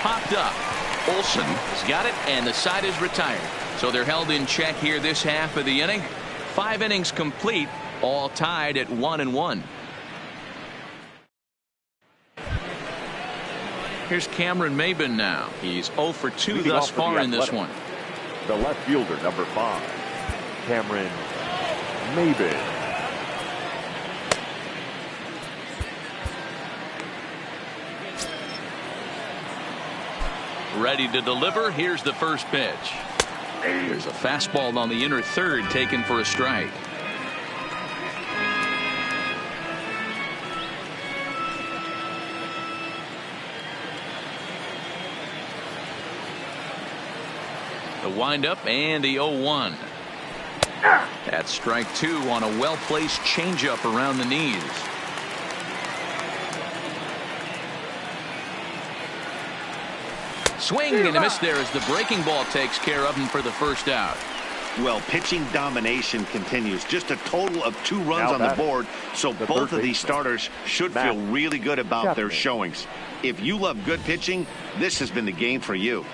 Popped up. Olson has got it, and the side is retired. So they're held in check here this half of the inning. 5 innings complete, all tied at 1-1. Here's Cameron Maybin now. He's 0 for 2 Leading thus far in this one. The left fielder, number 5, Cameron Maybin. Ready to deliver. Here's the first pitch. There's a fastball on the inner third taken for a strike. The windup and the 0-1. That's strike 2 on a well-placed changeup around the knees. Swing and a miss there as the breaking ball takes care of him for the first out. Well, pitching domination continues. Just a total of 2 runs on the board, so both of these starters should feel really good about their showings. If you love good pitching, this has been the game for you.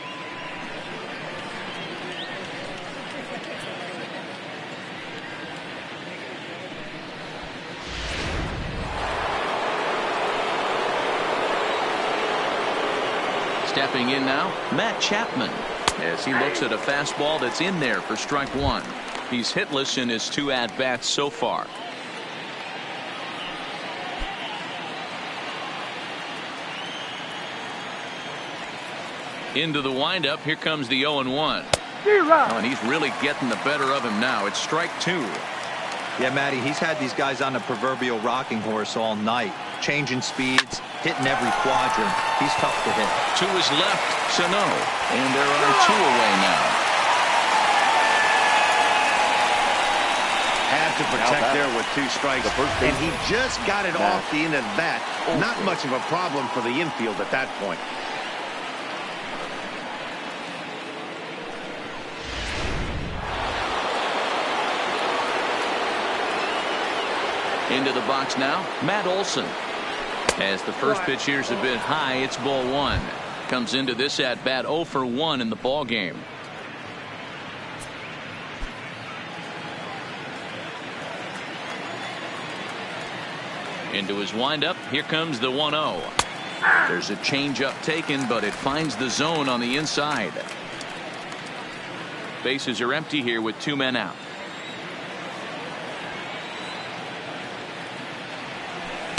Stepping in now, Matt Chapman, as he looks at a fastball that's in there for strike 1. He's hitless in his 2 at-bats so far. Into the windup, here comes the 0-1. Oh, and he's really getting the better of him now. It's strike 2. Yeah, Matty, he's had these guys on the proverbial rocking horse all night, changing speeds, hitting every quadrant. He's tough to hit. To his left, Sano, and there are 2 away now. Had to protect there with 2 strikes, and he just got it off the end of the bat. Not much of a problem for the infield at that point. Into the box now, Matt Olson. As the first pitch here's a bit high, it's ball one. Comes into this at bat 0 for 1 in the ball game. Into his windup. Here comes the 1-0. There's a changeup taken, but it finds the zone on the inside. Bases are empty here with 2 men out.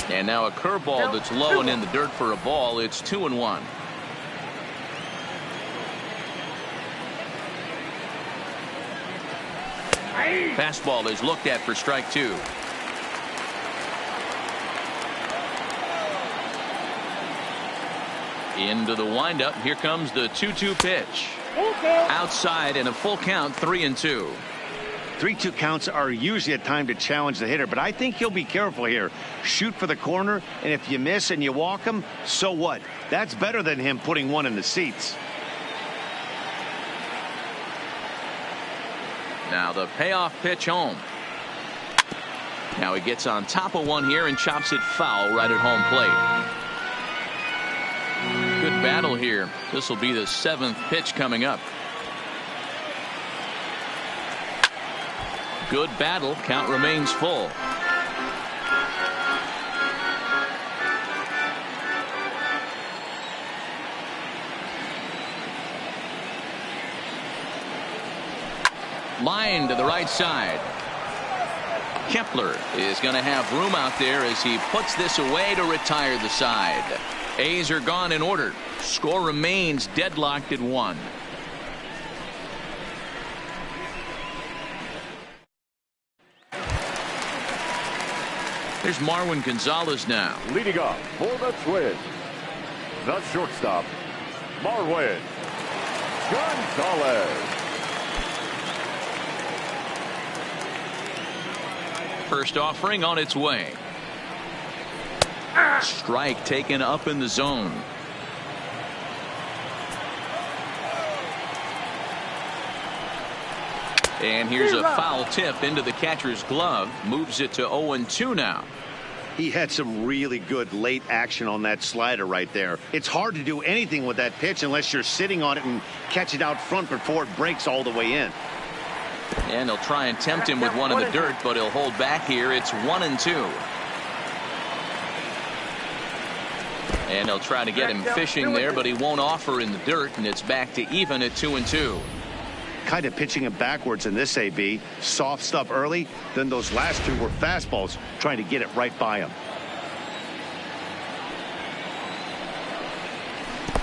And now a curveball that's low and in the dirt for a ball. It's 2-1. Fastball is looked at for strike 2. Into the windup. Here comes the 2-2 pitch. Outside and a full count, 3-2. 3-2 counts are usually a time to challenge the hitter, but I think he'll be careful here. Shoot for the corner, and if you miss and you walk him, so what? That's better than him putting one in the seats. Now the payoff pitch home. Now he gets on top of one here and chops it foul right at home plate. Good battle here. This will be the 7th pitch coming up. Good battle. Count remains full. Line to the right side. Kepler is going to have room out there as he puts this away to retire the side. A's are gone in order. Score remains deadlocked at 1. There's Marwin Gonzalez now. Leading off for the Twins, the shortstop, Marwin Gonzalez. First offering on its way. Strike taken up in the zone. And here's a foul tip into the catcher's glove. Moves it to 0-2 now. He had some really good late action on that slider right there. It's hard to do anything with that pitch unless you're sitting on it and catch it out front before it breaks all the way in. And they'll try and tempt him with one in the dirt, but he'll hold back here. It's 1-2. And they'll try to get him fishing there, but he won't offer in the dirt, and it's back to even at 2-2. Kind of pitching him backwards in this AB. Soft stuff early, then those last two were fastballs, trying to get it right by him.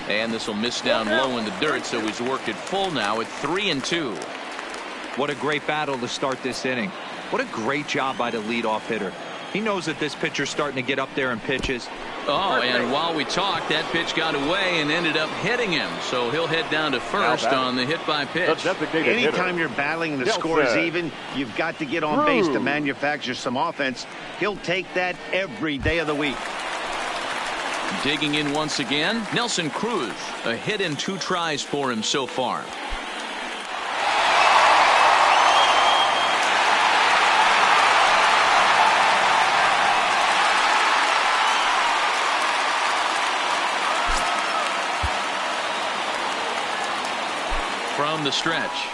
And this will miss down low in the dirt, so he's worked it full now at 3-2. What a great battle to start this inning. What a great job by the leadoff hitter. He knows that this pitcher's starting to get up there in pitches. Oh, and while we talked, that pitch got away and ended up hitting him. So he'll head down to first on the hit by pitch. Anytime you're battling and the score is even, you've got to get on base to manufacture some offense. He'll take that every day of the week. Digging in once again, Nelson Cruz. A hit in 2 tries for him so far. From the stretch.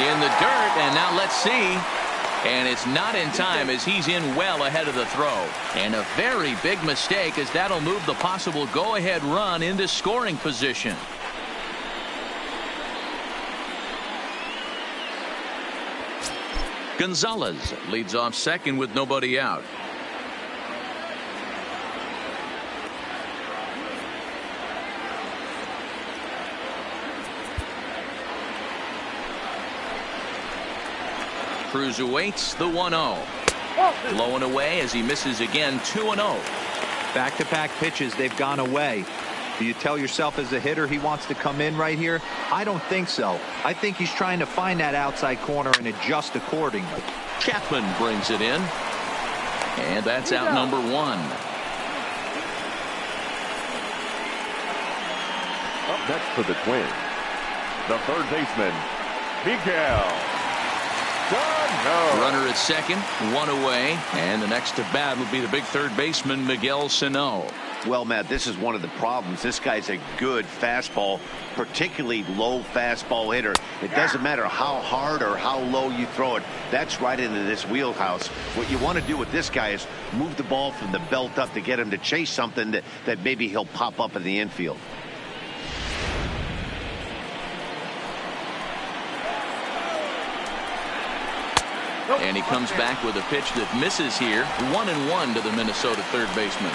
In the dirt, and now let's see. And it's not in time as he's in well ahead of the throw. And a very big mistake as that'll move the possible go-ahead run into scoring position. Gonzalez leads off second with nobody out. Cruz awaits the 1-0. Low and away as he misses again. 2-0. Back-to-back pitches, they've gone away. Do you tell yourself as a hitter he wants to come in right here? I don't think so. I think he's trying to find that outside corner and adjust accordingly. Chapman brings it in. And that's out number 1. Up next for the Twins, the third baseman, Miguel Done. No. Runner at second, one away, and the next to bat will be the big third baseman, Miguel Sano. Well, Matt, this is one of the problems. This guy's a good fastball, particularly low fastball hitter. It doesn't matter how hard or how low you throw it. That's right into this wheelhouse. What you want to do with this guy is move the ball from the belt up to get him to chase something that maybe he'll pop up in the infield. And he comes back with a pitch that misses here. 1-1 to the Minnesota third baseman.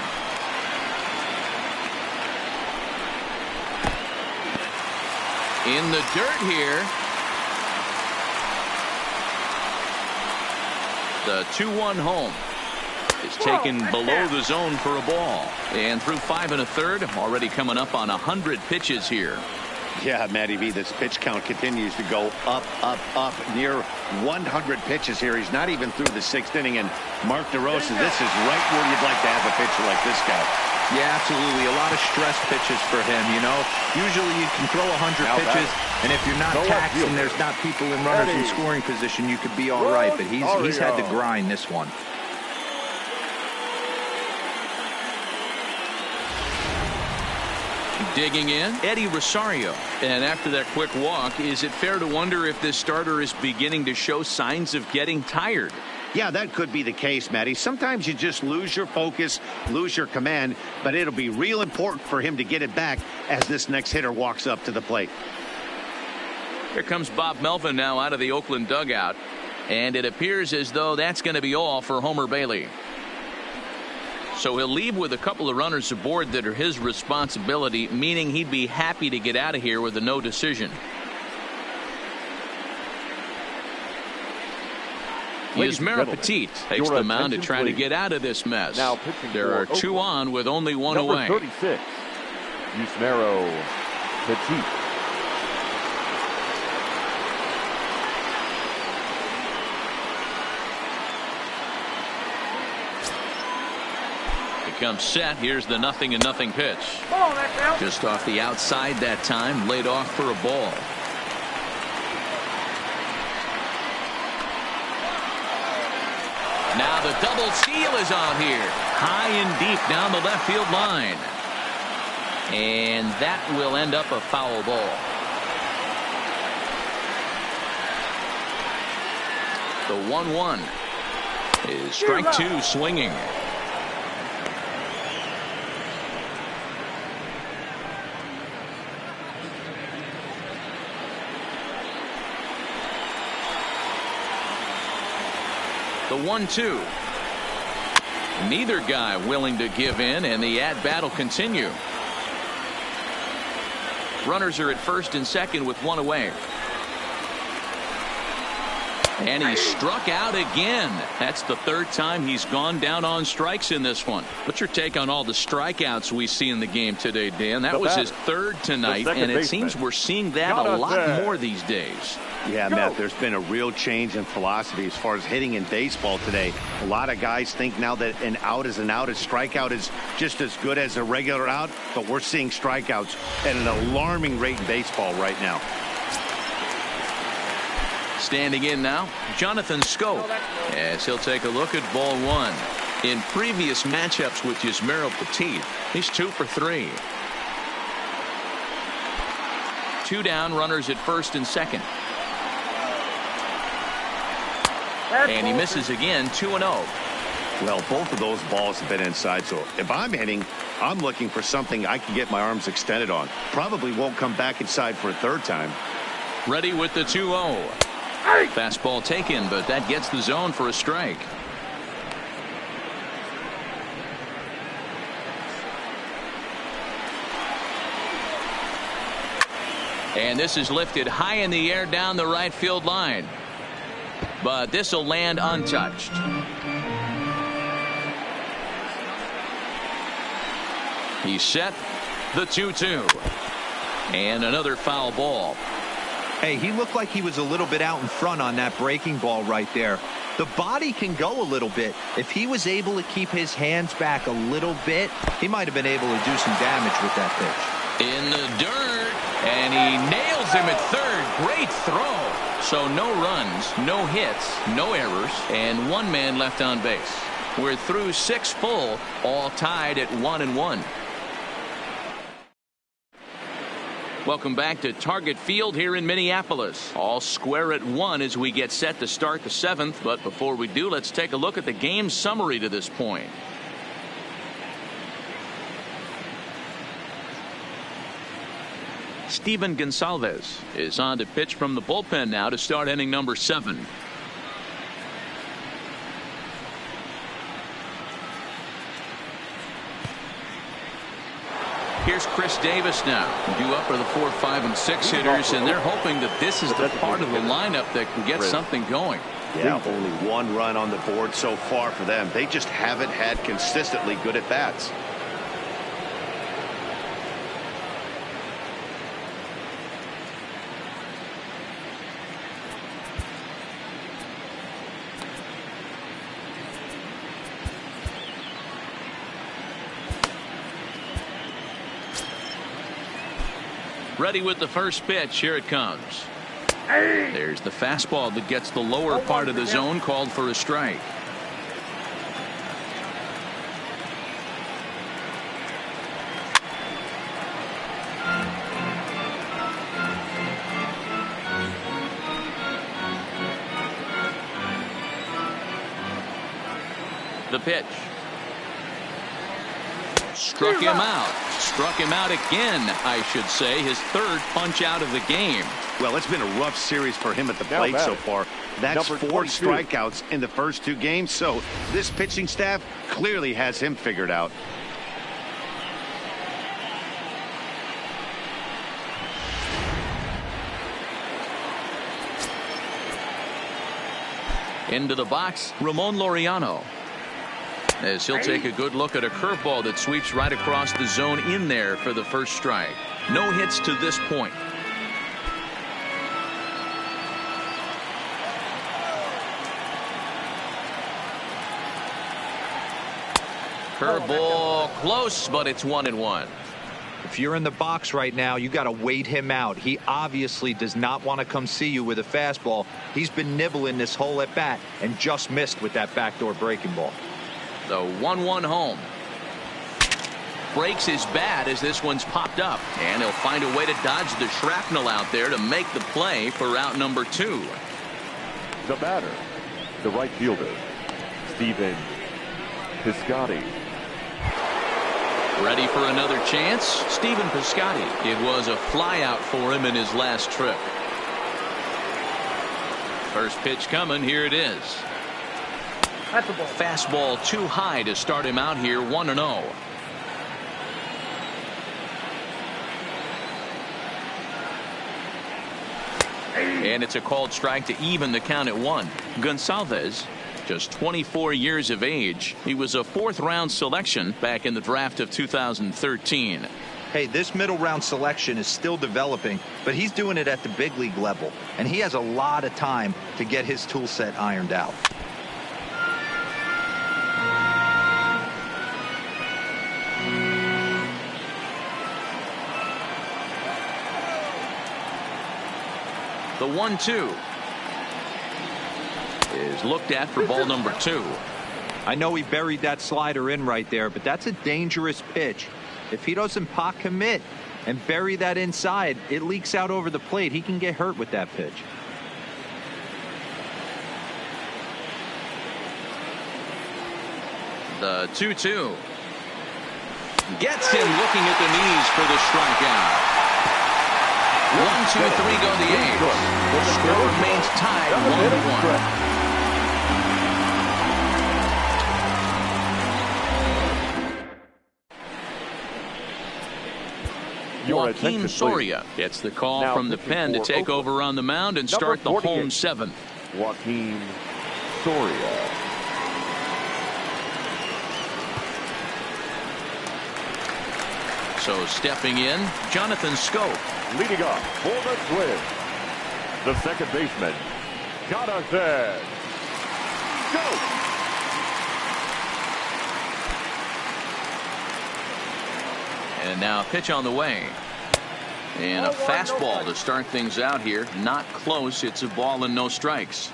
In the dirt here. The 2-1 home is taken below the zone for a ball. And through 5 1/3, already coming up on 100 pitches here. Yeah, Matty V, this pitch count continues to go up, near 100 pitches here. He's not even through the 6th inning. And Mark DeRosa, this is right where you'd like to have a pitcher like this guy. Yeah, absolutely. A lot of stress pitches for him, you know. Usually you can throw 100 pitches, and if you're not taxed and there's not people in runners in scoring position, you could be all right. But he's had to grind this one. Digging in, Eddie Rosario. And after that quick walk, is it fair to wonder if this starter is beginning to show signs of getting tired? Yeah, that could be the case, Matty. Sometimes you just lose your focus, lose your command, but it'll be real important for him to get it back as this next hitter walks up to the plate. Here comes Bob Melvin now out of the Oakland dugout. And it appears as though that's going to be all for Homer Bailey. So he'll leave with a couple of runners aboard that are his responsibility, meaning he'd be happy to get out of here with a no decision. Yasmera Petit takes the mound to try to get out of this mess. Now there are 2 on with only 1 away. Number 36, Yasmera Petit. Comes set. Here's the 0-0 pitch. Just off the outside that time, laid off for a ball. Now the double steal is on here. High and deep down the left field line. And that will end up a foul ball. The 1-1 is strike 2 swinging. The 1-2. Neither guy willing to give in, and the at-bat will continue. Runners are at first and second with 1 away. And he struck out again. That's the 3rd time he's gone down on strikes in this one. What's your take on all the strikeouts we see in the game today, Dan? That was his 3rd tonight, and it seems we're seeing that a lot more these days. Yeah, Matt, there's been a real change in philosophy as far as hitting in baseball today. A lot of guys think now that an out is an out. A strikeout is just as good as a regular out, but we're seeing strikeouts at an alarming rate in baseball right now. Standing in now, Jonathan Scope, as he'll take a look at ball 1. In previous matchups with Yasmera Petit, he's 2 for 3. 2 down, runners at first and second. And he misses again, 2-0. Well, both of those balls have been inside, so if I'm hitting, I'm looking for something I can get my arms extended on. Probably won't come back inside for a 3rd time. Ready with the 2-0. Fastball taken, but that gets the zone for a strike. And this is lifted high in the air down the right field line. But this will land untouched. He's set. The 2-2. And another foul ball. Hey, he looked like he was a little bit out in front on that breaking ball right there. The body can go a little bit. If he was able to keep his hands back a little bit, he might have been able to do some damage with that pitch. In the dirt. And he nails him at third. Great throw. So no runs, no hits, no errors, and one man left on base. We're through 6 full, all tied at 1-1. Welcome back to Target Field here in Minneapolis. All square at 1 as we get set to start the 7th. But before we do, let's take a look at the game summary to this point. Steven Gonsalves is on to pitch from the bullpen now to start inning number 7. Here's Chris Davis now. Due up are the 4, 5, and 6 hitters, and they're hoping that this is the part of the lineup that can get something going. Yeah, only 1 run on the board so far for them. They just haven't had consistently good at bats. Ready with the first pitch. Here it comes. There's the fastball that gets the lower part of the zone, called for a strike. The pitch. Struck him out. Struck him out again, I should say. His 3rd punch out of the game. Well, it's been a rough series for him at the plate so far. That's 4 strikeouts in the first 2 games. So this pitching staff clearly has him figured out. Into the box, Ramon Laureano. As he'll take a good look at a curveball that sweeps right across the zone in there for the first strike. No hits to this point. Curveball close, but it's 1-1. If you're in the box right now, you got to wait him out. He obviously does not want to come see you with a fastball. He's been nibbling this whole at bat and just missed with that backdoor breaking ball. The 1-1 home. Breaks his bat as this one's popped up, and he'll find a way to dodge the shrapnel out there to make the play for out number 2. The batter, the right fielder, Stephen Piscotty. Ready for another chance? Stephen Piscotty. It was a flyout for him in his last trip. First pitch coming. Here it is. Fastball too high to start him out here. 1-0. And it's a called strike to even the count at 1. Gonsalves, just 24 years of age. He was a 4th round selection back in the draft of 2013. Hey, this middle round selection is still developing, but he's doing it at the big league level, and he has a lot of time to get his tool set ironed out. The 1-2 is looked at for ball number 2. I know he buried that slider in right there, but that's a dangerous pitch. If he doesn't pot commit and bury that inside, it leaks out over the plate. He can get hurt with that pitch. The 2-2 gets him looking at the knees for the strikeout. 1, 2, 3 go the A's. The score remains tied 1-1. Joaquin Soria gets the call now from the pen to take over on the mound and start the home 7th. Joaquin Soria. So stepping in, Jonathan Scope. Leading off for the Twins, the second baseman, Jonathan Scope. And now pitch on the way. And a fastball to start things out here. Not close. It's a ball and no strikes.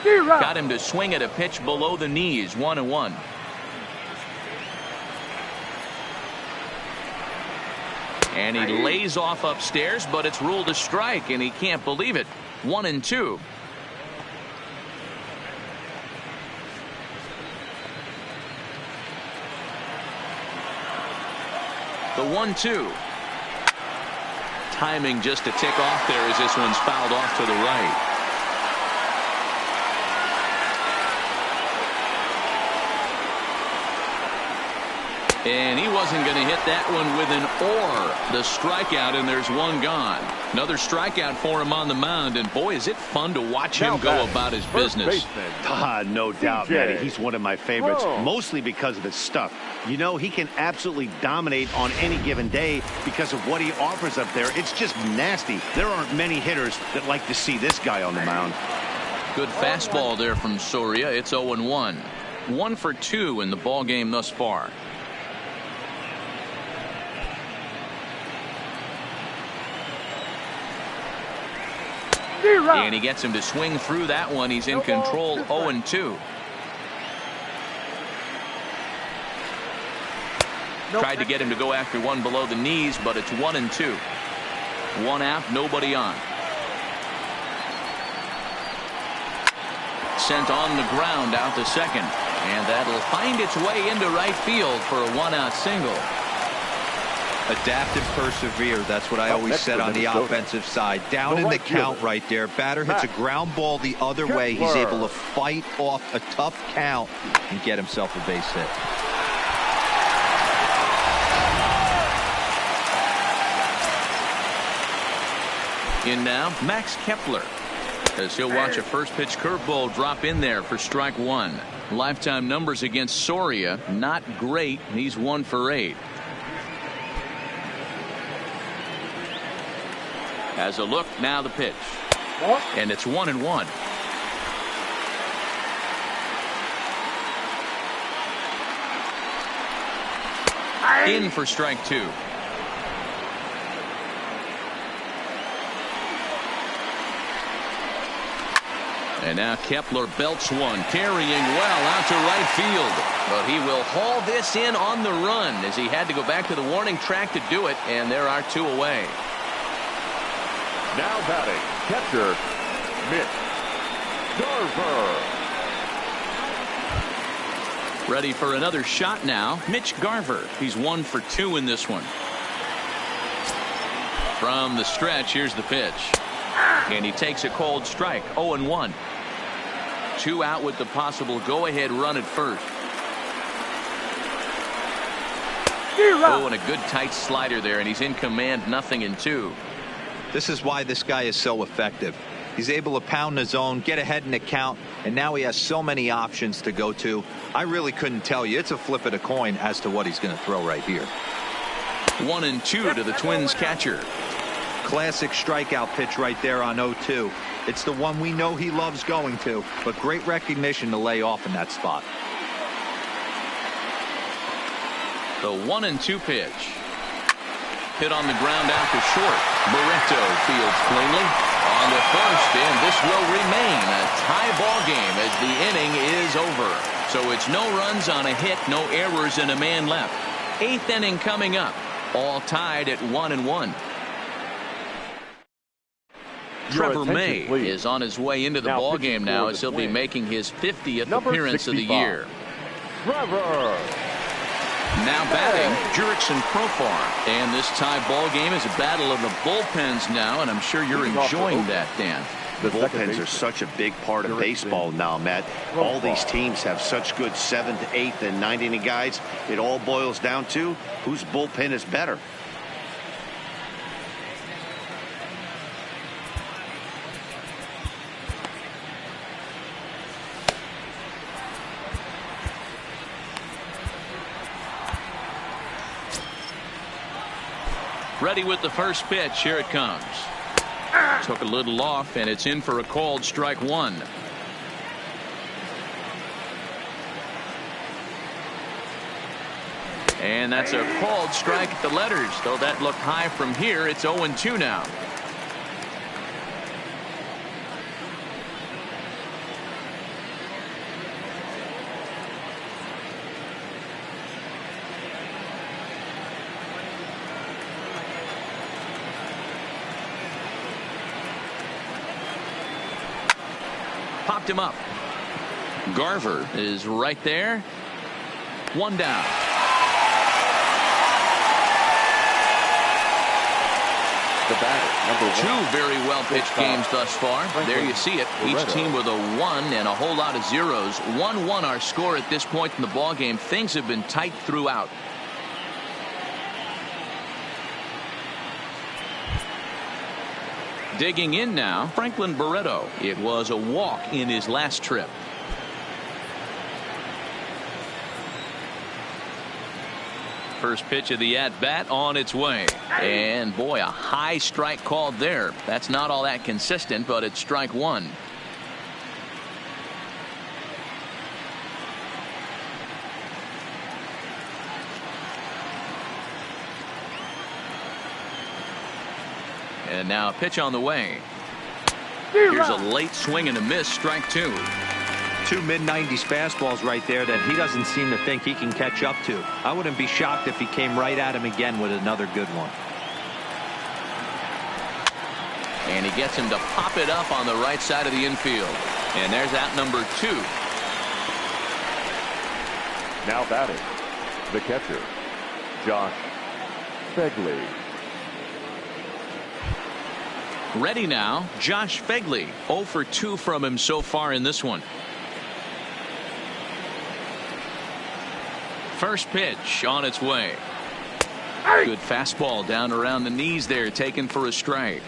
Got him to swing at a pitch below the knees. 1-1. And he lays off upstairs, but it's ruled a strike, and he can't believe it. 1-2. The 1-2. Timing just a tick off there as this one's fouled off to the right. And he wasn't going to hit that one with an or. The strikeout, and there's one gone. Another strikeout for him on the mound, and boy, is it fun to watch him go about his business. No doubt, Matty. He's one of my favorites, mostly because of his stuff. You know, he can absolutely dominate on any given day because of what he offers up there. It's just nasty. There aren't many hitters that like to see this guy on the mound. Good fastball there from Soria. It's 0-1. 1 for 2 in the ball game thus far. And he gets him to swing through that one. He's in control. 0-2. Tried to get him to go after one below the knees, but it's 1-2. 1 out, nobody on. Sent on the ground out to second. And that'll find its way into right field for a 1-out single. Adapt and persevere. That's what I always said on the offensive side. Down in the count right there. Batter hits a ground ball the other way. He's able to fight off a tough count and get himself a base hit. In now, Max Kepler, as he'll watch a first pitch curveball drop in there for strike 1. Lifetime numbers against Soria, not great. He's 1 for 8. As a look, now the pitch. And it's 1-1. In for strike 2. And now Kepler belts one, carrying well out to right field. But he will haul this in on the run as he had to go back to the warning track to do it, and there are 2 away. Now batting, catcher, Mitch Garver. Ready for another shot now, Mitch Garver. He's 1 for 2 in this one. From the stretch, here's the pitch. And he takes a cold strike, 0-1. 2 out with the possible go-ahead run at first. Oh, and a good tight slider there, and he's in command, 0-2. This is why this guy is so effective. He's able to pound the zone, get ahead in the count, and now he has so many options to go to. I really couldn't tell you. It's a flip of the coin as to what he's going to throw right here. 1-2 to the Twins catcher. Classic strikeout pitch right there on 0-2. It's the one we know he loves going to, but great recognition to lay off in that spot. The 1-2 pitch. Hit on the ground out to short. Barreto fields cleanly on the first, and this will remain a tie ball game as the inning is over. So it's no runs on a hit, no errors, and a man left. 8th inning coming up, all tied at 1-1. Trevor May is on his way into the ball game now as he'll be making his 50th appearance of the year. Trevor. Now batting, Jurickson Profar. And this tie ball game is a battle of the bullpens now, and I'm sure you're enjoying that, Dan. The bullpens are such a big part of baseball now, Matt. All these teams have such good 7th, 8th, and 9th inning guys. It all boils down to whose bullpen is better. Ready with the first pitch. Here it comes. Took a little off, and it's in for a called strike one. And that's a called strike at the letters. Though that looked high from here, it's 0-2 now. Popped him up. Garver is right there. One down. The batter, number 1. 2 very well pitched games thus far. There you see it. Each Barreto. team with a 1 and a whole lot of zeros. 1-1 our score at this point in the ball game. Things have been tight throughout. Digging in now, Franklin Barreto. It was a walk in his last trip. First pitch of the at-bat on its way. And boy, a high strike called there. That's not all that consistent, but it's strike one. And now a pitch on the way. Here's a late swing and a miss. Strike two. 2 mid-90s fastballs right there that he doesn't seem to think he can catch up to. I wouldn't be shocked if he came right at him again with another good one. And he gets him to pop it up on the right side of the infield. And there's out number 2. Now batting, the catcher, Josh Begley. Ready now, Josh Begley. 0 for 2 from him so far in this one. First pitch on its way. Good fastball down around the knees there, taken for a strike.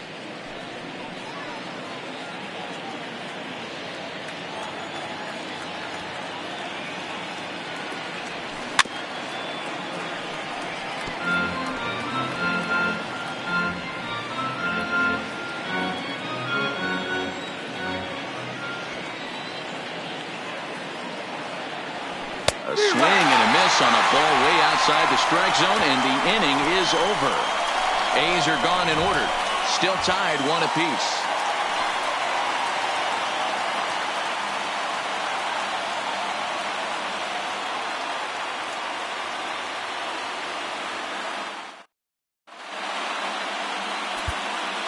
A swing and a miss on a ball way outside the strike zone, and the inning is over. A's are gone in order. Still tied 1 apiece.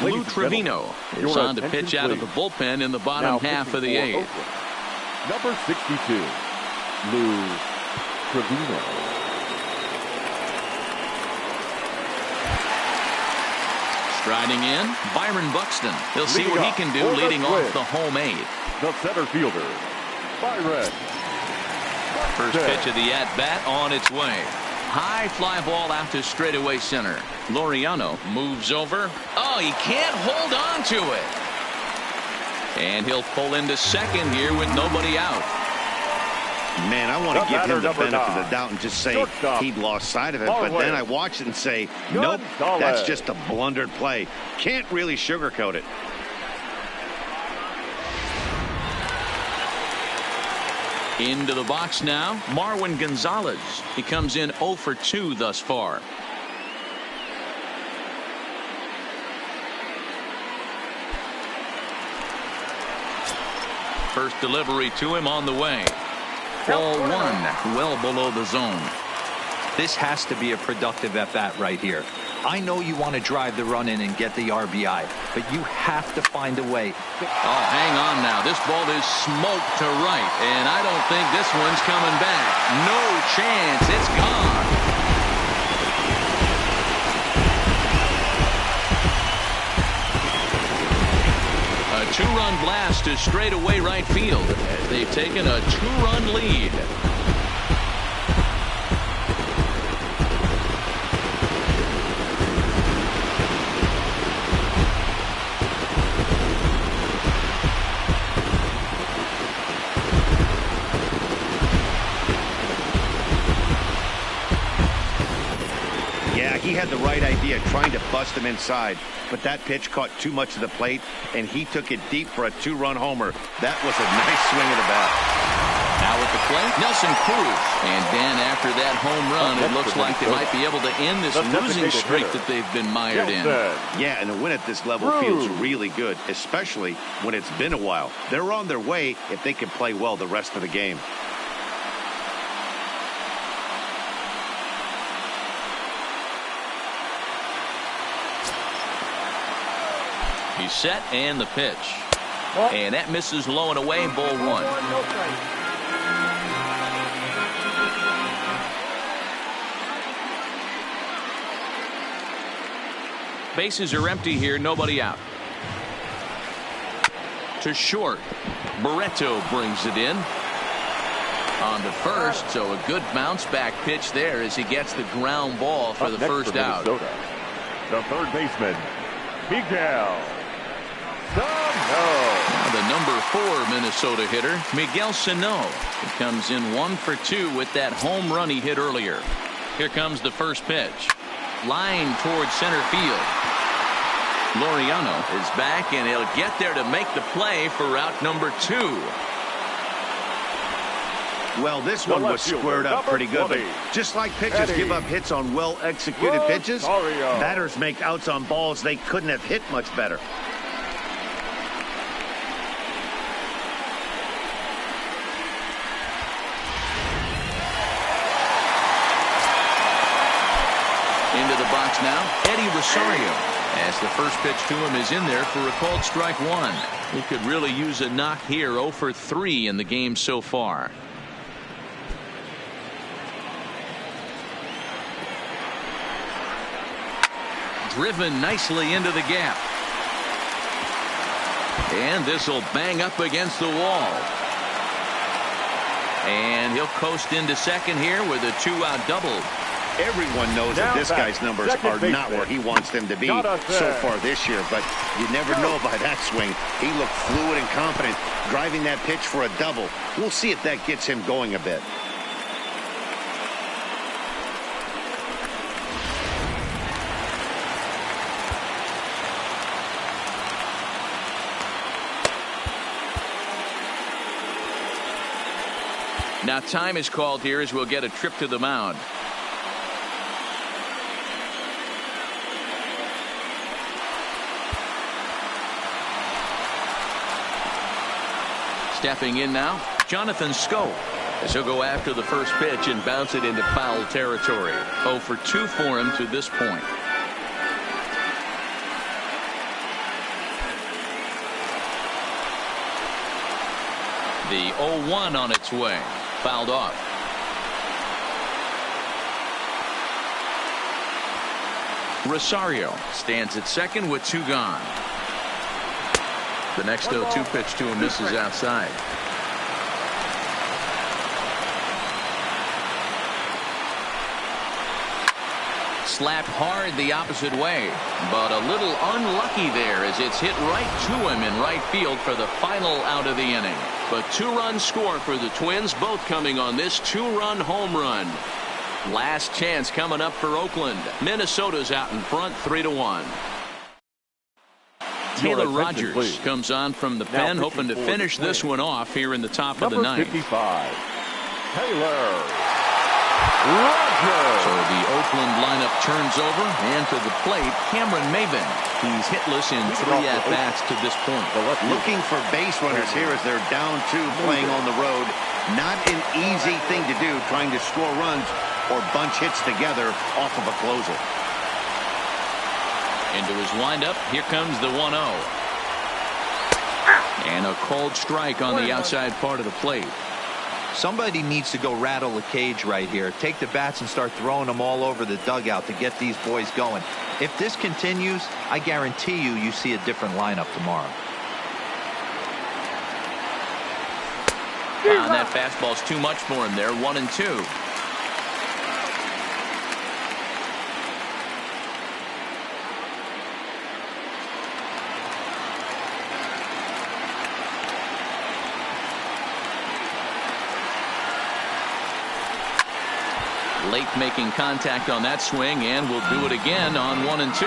Lou Trevino is on to pitch out of the bullpen in the bottom half of the 8th. Number 62. Lou Trevino. Striding in, Byron Buxton. He'll see what he can do leading off the home 8th. The center fielder, Byron. First pitch of the at-bat on its way. High fly ball out to straightaway center. Laureano moves over. Oh, he can't hold on to it. And he'll pull into second here with nobody out. Man, I want to give him the benefit of the doubt and just say he'd lost sight of it. But then I watch it and say, nope, that's just a blundered play. Can't really sugarcoat it. Into the box now, Marwin Gonzalez. He comes in 0 for 2 thus far. First delivery to him on the way. Ball 1, well below the zone. This has to be a productive at-bat right here. I know you want to drive the run in and get the RBI, but you have to find a way. Oh, hang on now. This ball is smoked to right, and I don't think this one's coming back. No chance. It's gone. A 2-run blast to straightaway right field as they've taken a 2-run lead. Yeah, he had the right idea idea trying to bust him inside, but that pitch caught too much of the plate, and he took it deep for a 2-run homer. That was a nice swing of the bat. Now at the plate, Nelson Cruz. And then after that home run, it looks like they might be able to end this losing streak that they've been mired in. Yeah, and a win at this level feels really good, especially when it's been a while. They're on their way if they can play well the rest of the game. He's set, and the pitch. And that misses low and away, ball 1. Bases are empty here, nobody out. To short. Barreto brings it in. On to first, so a good bounce back pitch there as he gets the ground ball for the first out. The third baseman, Miguel Sano. The number 4 Minnesota hitter, Miguel Sano. He comes in 1 for 2 with that home run he hit earlier. Here comes the first pitch. Line towards center field. Laureano is back, and he'll get there to make the play for out number 2. Well, this one was squared up pretty good. But just like pitchers give up hits on well-executed pitches, batters make outs on balls they couldn't have hit much better. Into the box now, Eddie Rosario. As the first pitch to him is in there for a called strike 1. He could really use a knock here. 0 for 3 in the game so far. Driven nicely into the gap. And this will bang up against the wall. And he'll coast into second here with a 2-out double. Everyone knows that this guy's numbers are not where he wants them to be so far this year, but you never know by that swing. He looked fluid and confident, driving that pitch for a double. We'll see if that gets him going a bit. Now time is called here as we'll get a trip to the mound. Stepping in now, Jonathan Scope, as he'll go after the first pitch and bounce it into foul territory. 0 for 2 for him to this point. The 0-1 on its way. Fouled off. Rosario stands at second with 2 gone. The next 0-2 pitch to him misses outside. Slapped hard the opposite way, but a little unlucky there as it's hit right to him in right field for the final out of the inning. But 2-run score for the Twins, both coming on this 2-run home run. Last chance coming up for Oakland. Minnesota's out in front 3-1. Taylor Rogers comes on from the pen, hoping to finish this one off here in the top of the ninth. 55, Taylor Rogers. So the Oakland lineup turns over, and to the plate, Cameron Maybin. He's hitless in 3 at-bats to this point. Looking for base runners here as they're down 2 playing on the road. Not an easy thing to do, trying to score runs or bunch hits together off of a closer. Into his windup, here comes the 1-0. And a called strike on the outside part of the plate. Somebody needs to go rattle the cage right here. Take the bats and start throwing them all over the dugout to get these boys going. If this continues, I guarantee you see a different lineup tomorrow. And that fastball's too much for him there. 1-2. Late making contact on that swing, and will do it again on 1 and 2.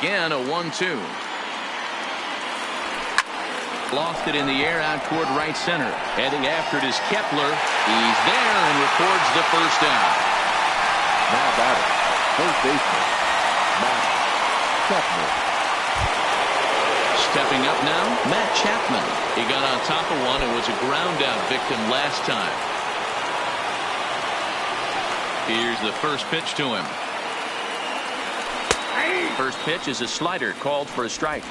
Again, a 1-2. Lost it in the air out toward right center. Heading after it is Kepler. He's there and records the first down. Now batting, first baseman, Matt Chapman. Stepping up now, Matt Chapman. He got on top of one and was a ground out victim last time. Here's the first pitch to him. First pitch is a slider called for a strike.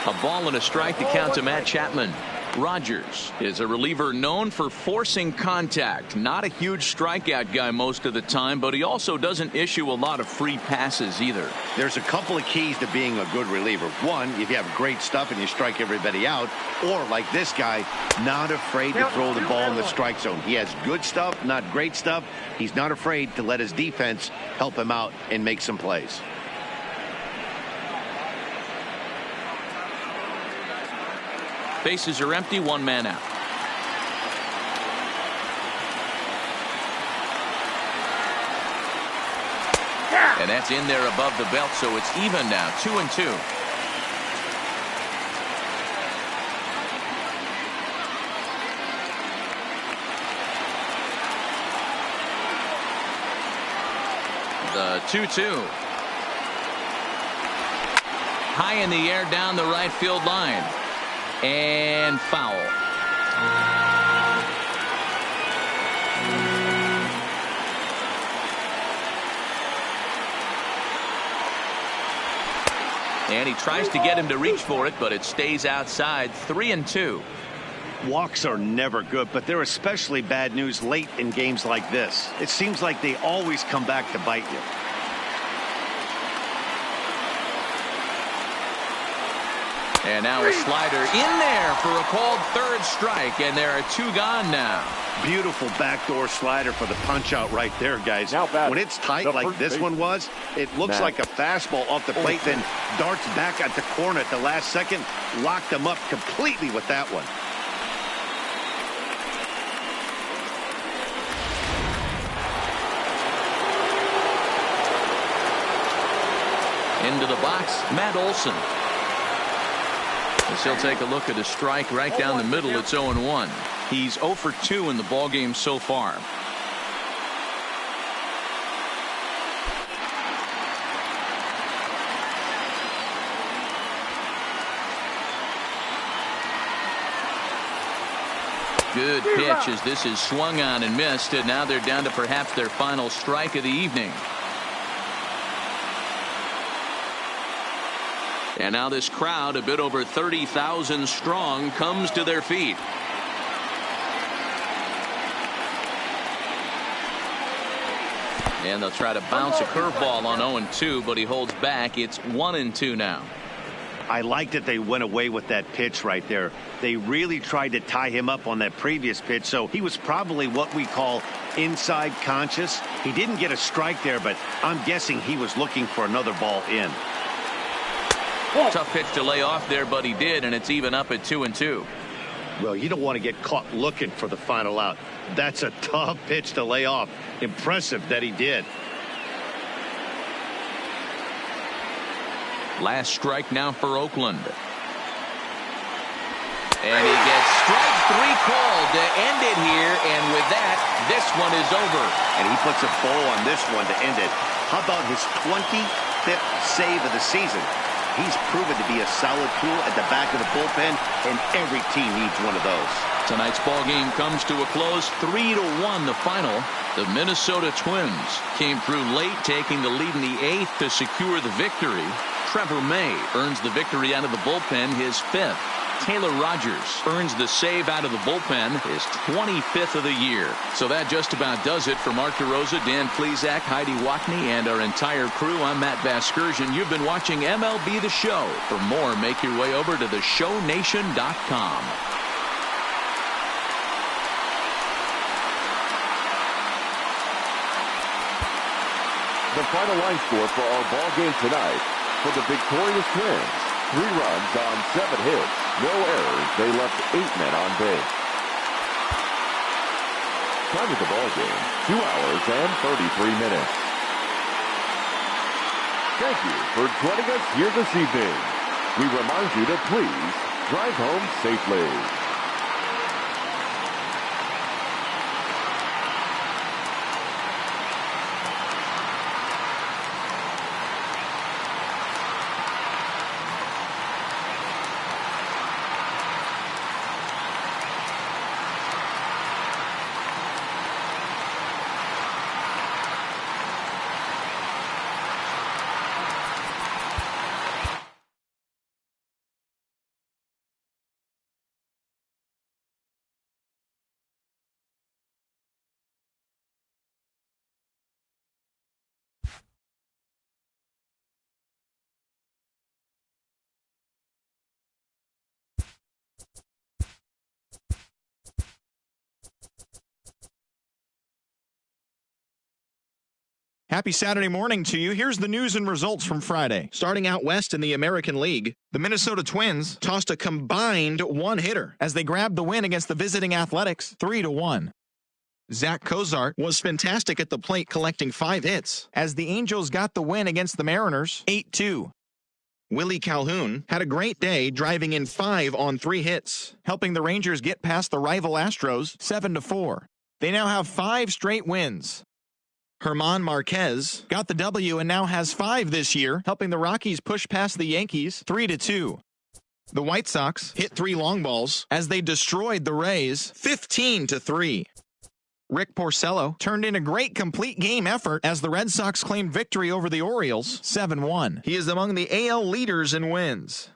A ball and a strike to count to Matt Chapman. Rogers is a reliever known for forcing contact. Not a huge strikeout guy most of the time, but he also doesn't issue a lot of free passes either. There's a couple of keys to being a good reliever. One, if you have great stuff and you strike everybody out, or like this guy, not afraid to throw the ball in the strike zone. He has good stuff, not great stuff. He's not afraid to let his defense help him out and make some plays. Bases are empty, one man out. And that's in there above the belt, so it's even now, 2 and 2. The 2-2. High in the air down the right field line. And foul. And he tries to get him to reach for it, but it stays outside. 3 and 2. Walks are never good, but they're especially bad news late in games like this. It seems like they always come back to bite you. And now a slider in there for a called third strike, and there are 2 gone now. Beautiful backdoor slider for the punch out right there, guys. When it's tight like this one was, it looks like a fastball off the plate, then darts back at the corner at the last second. Locked them up completely with that one. Into the box, Matt Olson. As he'll take a look at a strike right down the middle. It's 0-1. He's 0 for 2 in the ballgame so far. Good pitch as this is swung on and missed, and now they're down to perhaps their final strike of the evening. And now this crowd, a bit over 30,000 strong, comes to their feet. And they'll try to bounce a curveball on 0-2, but he holds back. It's 1-2 now. I like that they went away with that pitch right there. They really tried to tie him up on that previous pitch, so he was probably what we call inside conscious. He didn't get a strike there, but I'm guessing he was looking for another ball in. Tough pitch to lay off there, but he did, and it's even up at 2-2. Well, you don't want to get caught looking for the final out. That's a tough pitch to lay off. Impressive that he did. Last strike now for Oakland. And he gets strike 3 called to end it here, and with that, this one is over. And he puts a bow on this one to end it. How about his 25th save of the season? He's proven to be a solid tool at the back of the bullpen, and every team needs one of those. Tonight's ball game comes to a close, 3-1 the final. The Minnesota Twins came through late, taking the lead in the 8th to secure the victory. Trevor May earns the victory out of the bullpen, his 5th. Taylor Rogers earns the save out of the bullpen, his 25th of the year. So that just about does it for Mark DeRosa, Dan Plesac, Heidi Wackney, and our entire crew. I'm Matt Vasgersian. You've been watching MLB The Show. For more, make your way over to theshownation.com. The final line score for our ball game tonight: for the victorious Twins, 3 runs on 7 hits, no errors. They left 8 men on base. Time of the ball game: 2 hours and 33 minutes. Thank you for joining us here this evening. We remind you to please drive home safely. Happy Saturday morning to you. Here's the news and results from Friday. Starting out west in the American League, the Minnesota Twins tossed a combined 1-hitter as they grabbed the win against the visiting Athletics 3-1. Zach Cozart was fantastic at the plate, collecting 5 hits as the Angels got the win against the Mariners 8-2. Willie Calhoun had a great day, driving in 5 on 3 hits, helping the Rangers get past the rival Astros 7-4. They now have 5 straight wins. German Marquez got the W and now has 5 this year, helping the Rockies push past the Yankees 3-2. The White Sox hit 3 long balls as they destroyed the Rays 15-3. Rick Porcello turned in a great complete game effort as the Red Sox claimed victory over the Orioles 7-1. He is among the AL leaders in wins.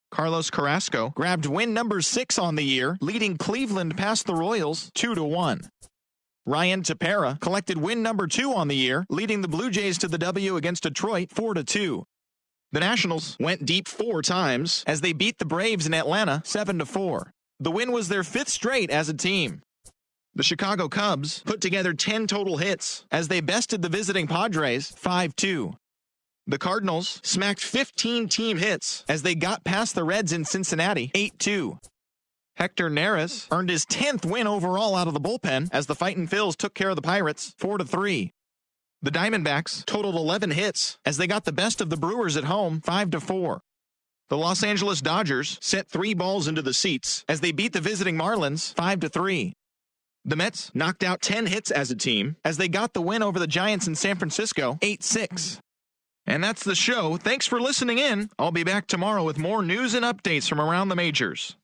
Carlos Carrasco grabbed win number 6 on the year, leading Cleveland past the Royals 2-1. Ryan Tepera collected win number 2 on the year, leading the Blue Jays to the W against Detroit 4-2. The Nationals went deep 4 times as they beat the Braves in Atlanta 7-4. The win was their 5th straight as a team. The Chicago Cubs put together 10 total hits as they bested the visiting Padres 5-2. The Cardinals smacked 15 team hits as they got past the Reds in Cincinnati 8-2. Hector Neris earned his 10th win overall out of the bullpen as the Fightin' Phils took care of the Pirates 4-3. The Diamondbacks totaled 11 hits as they got the best of the Brewers at home 5-4. The Los Angeles Dodgers sent 3 balls into the seats as they beat the visiting Marlins 5-3. The Mets knocked out 10 hits as a team as they got the win over the Giants in San Francisco 8-6. And that's the show. Thanks for listening in. I'll be back tomorrow with more news and updates from around the majors.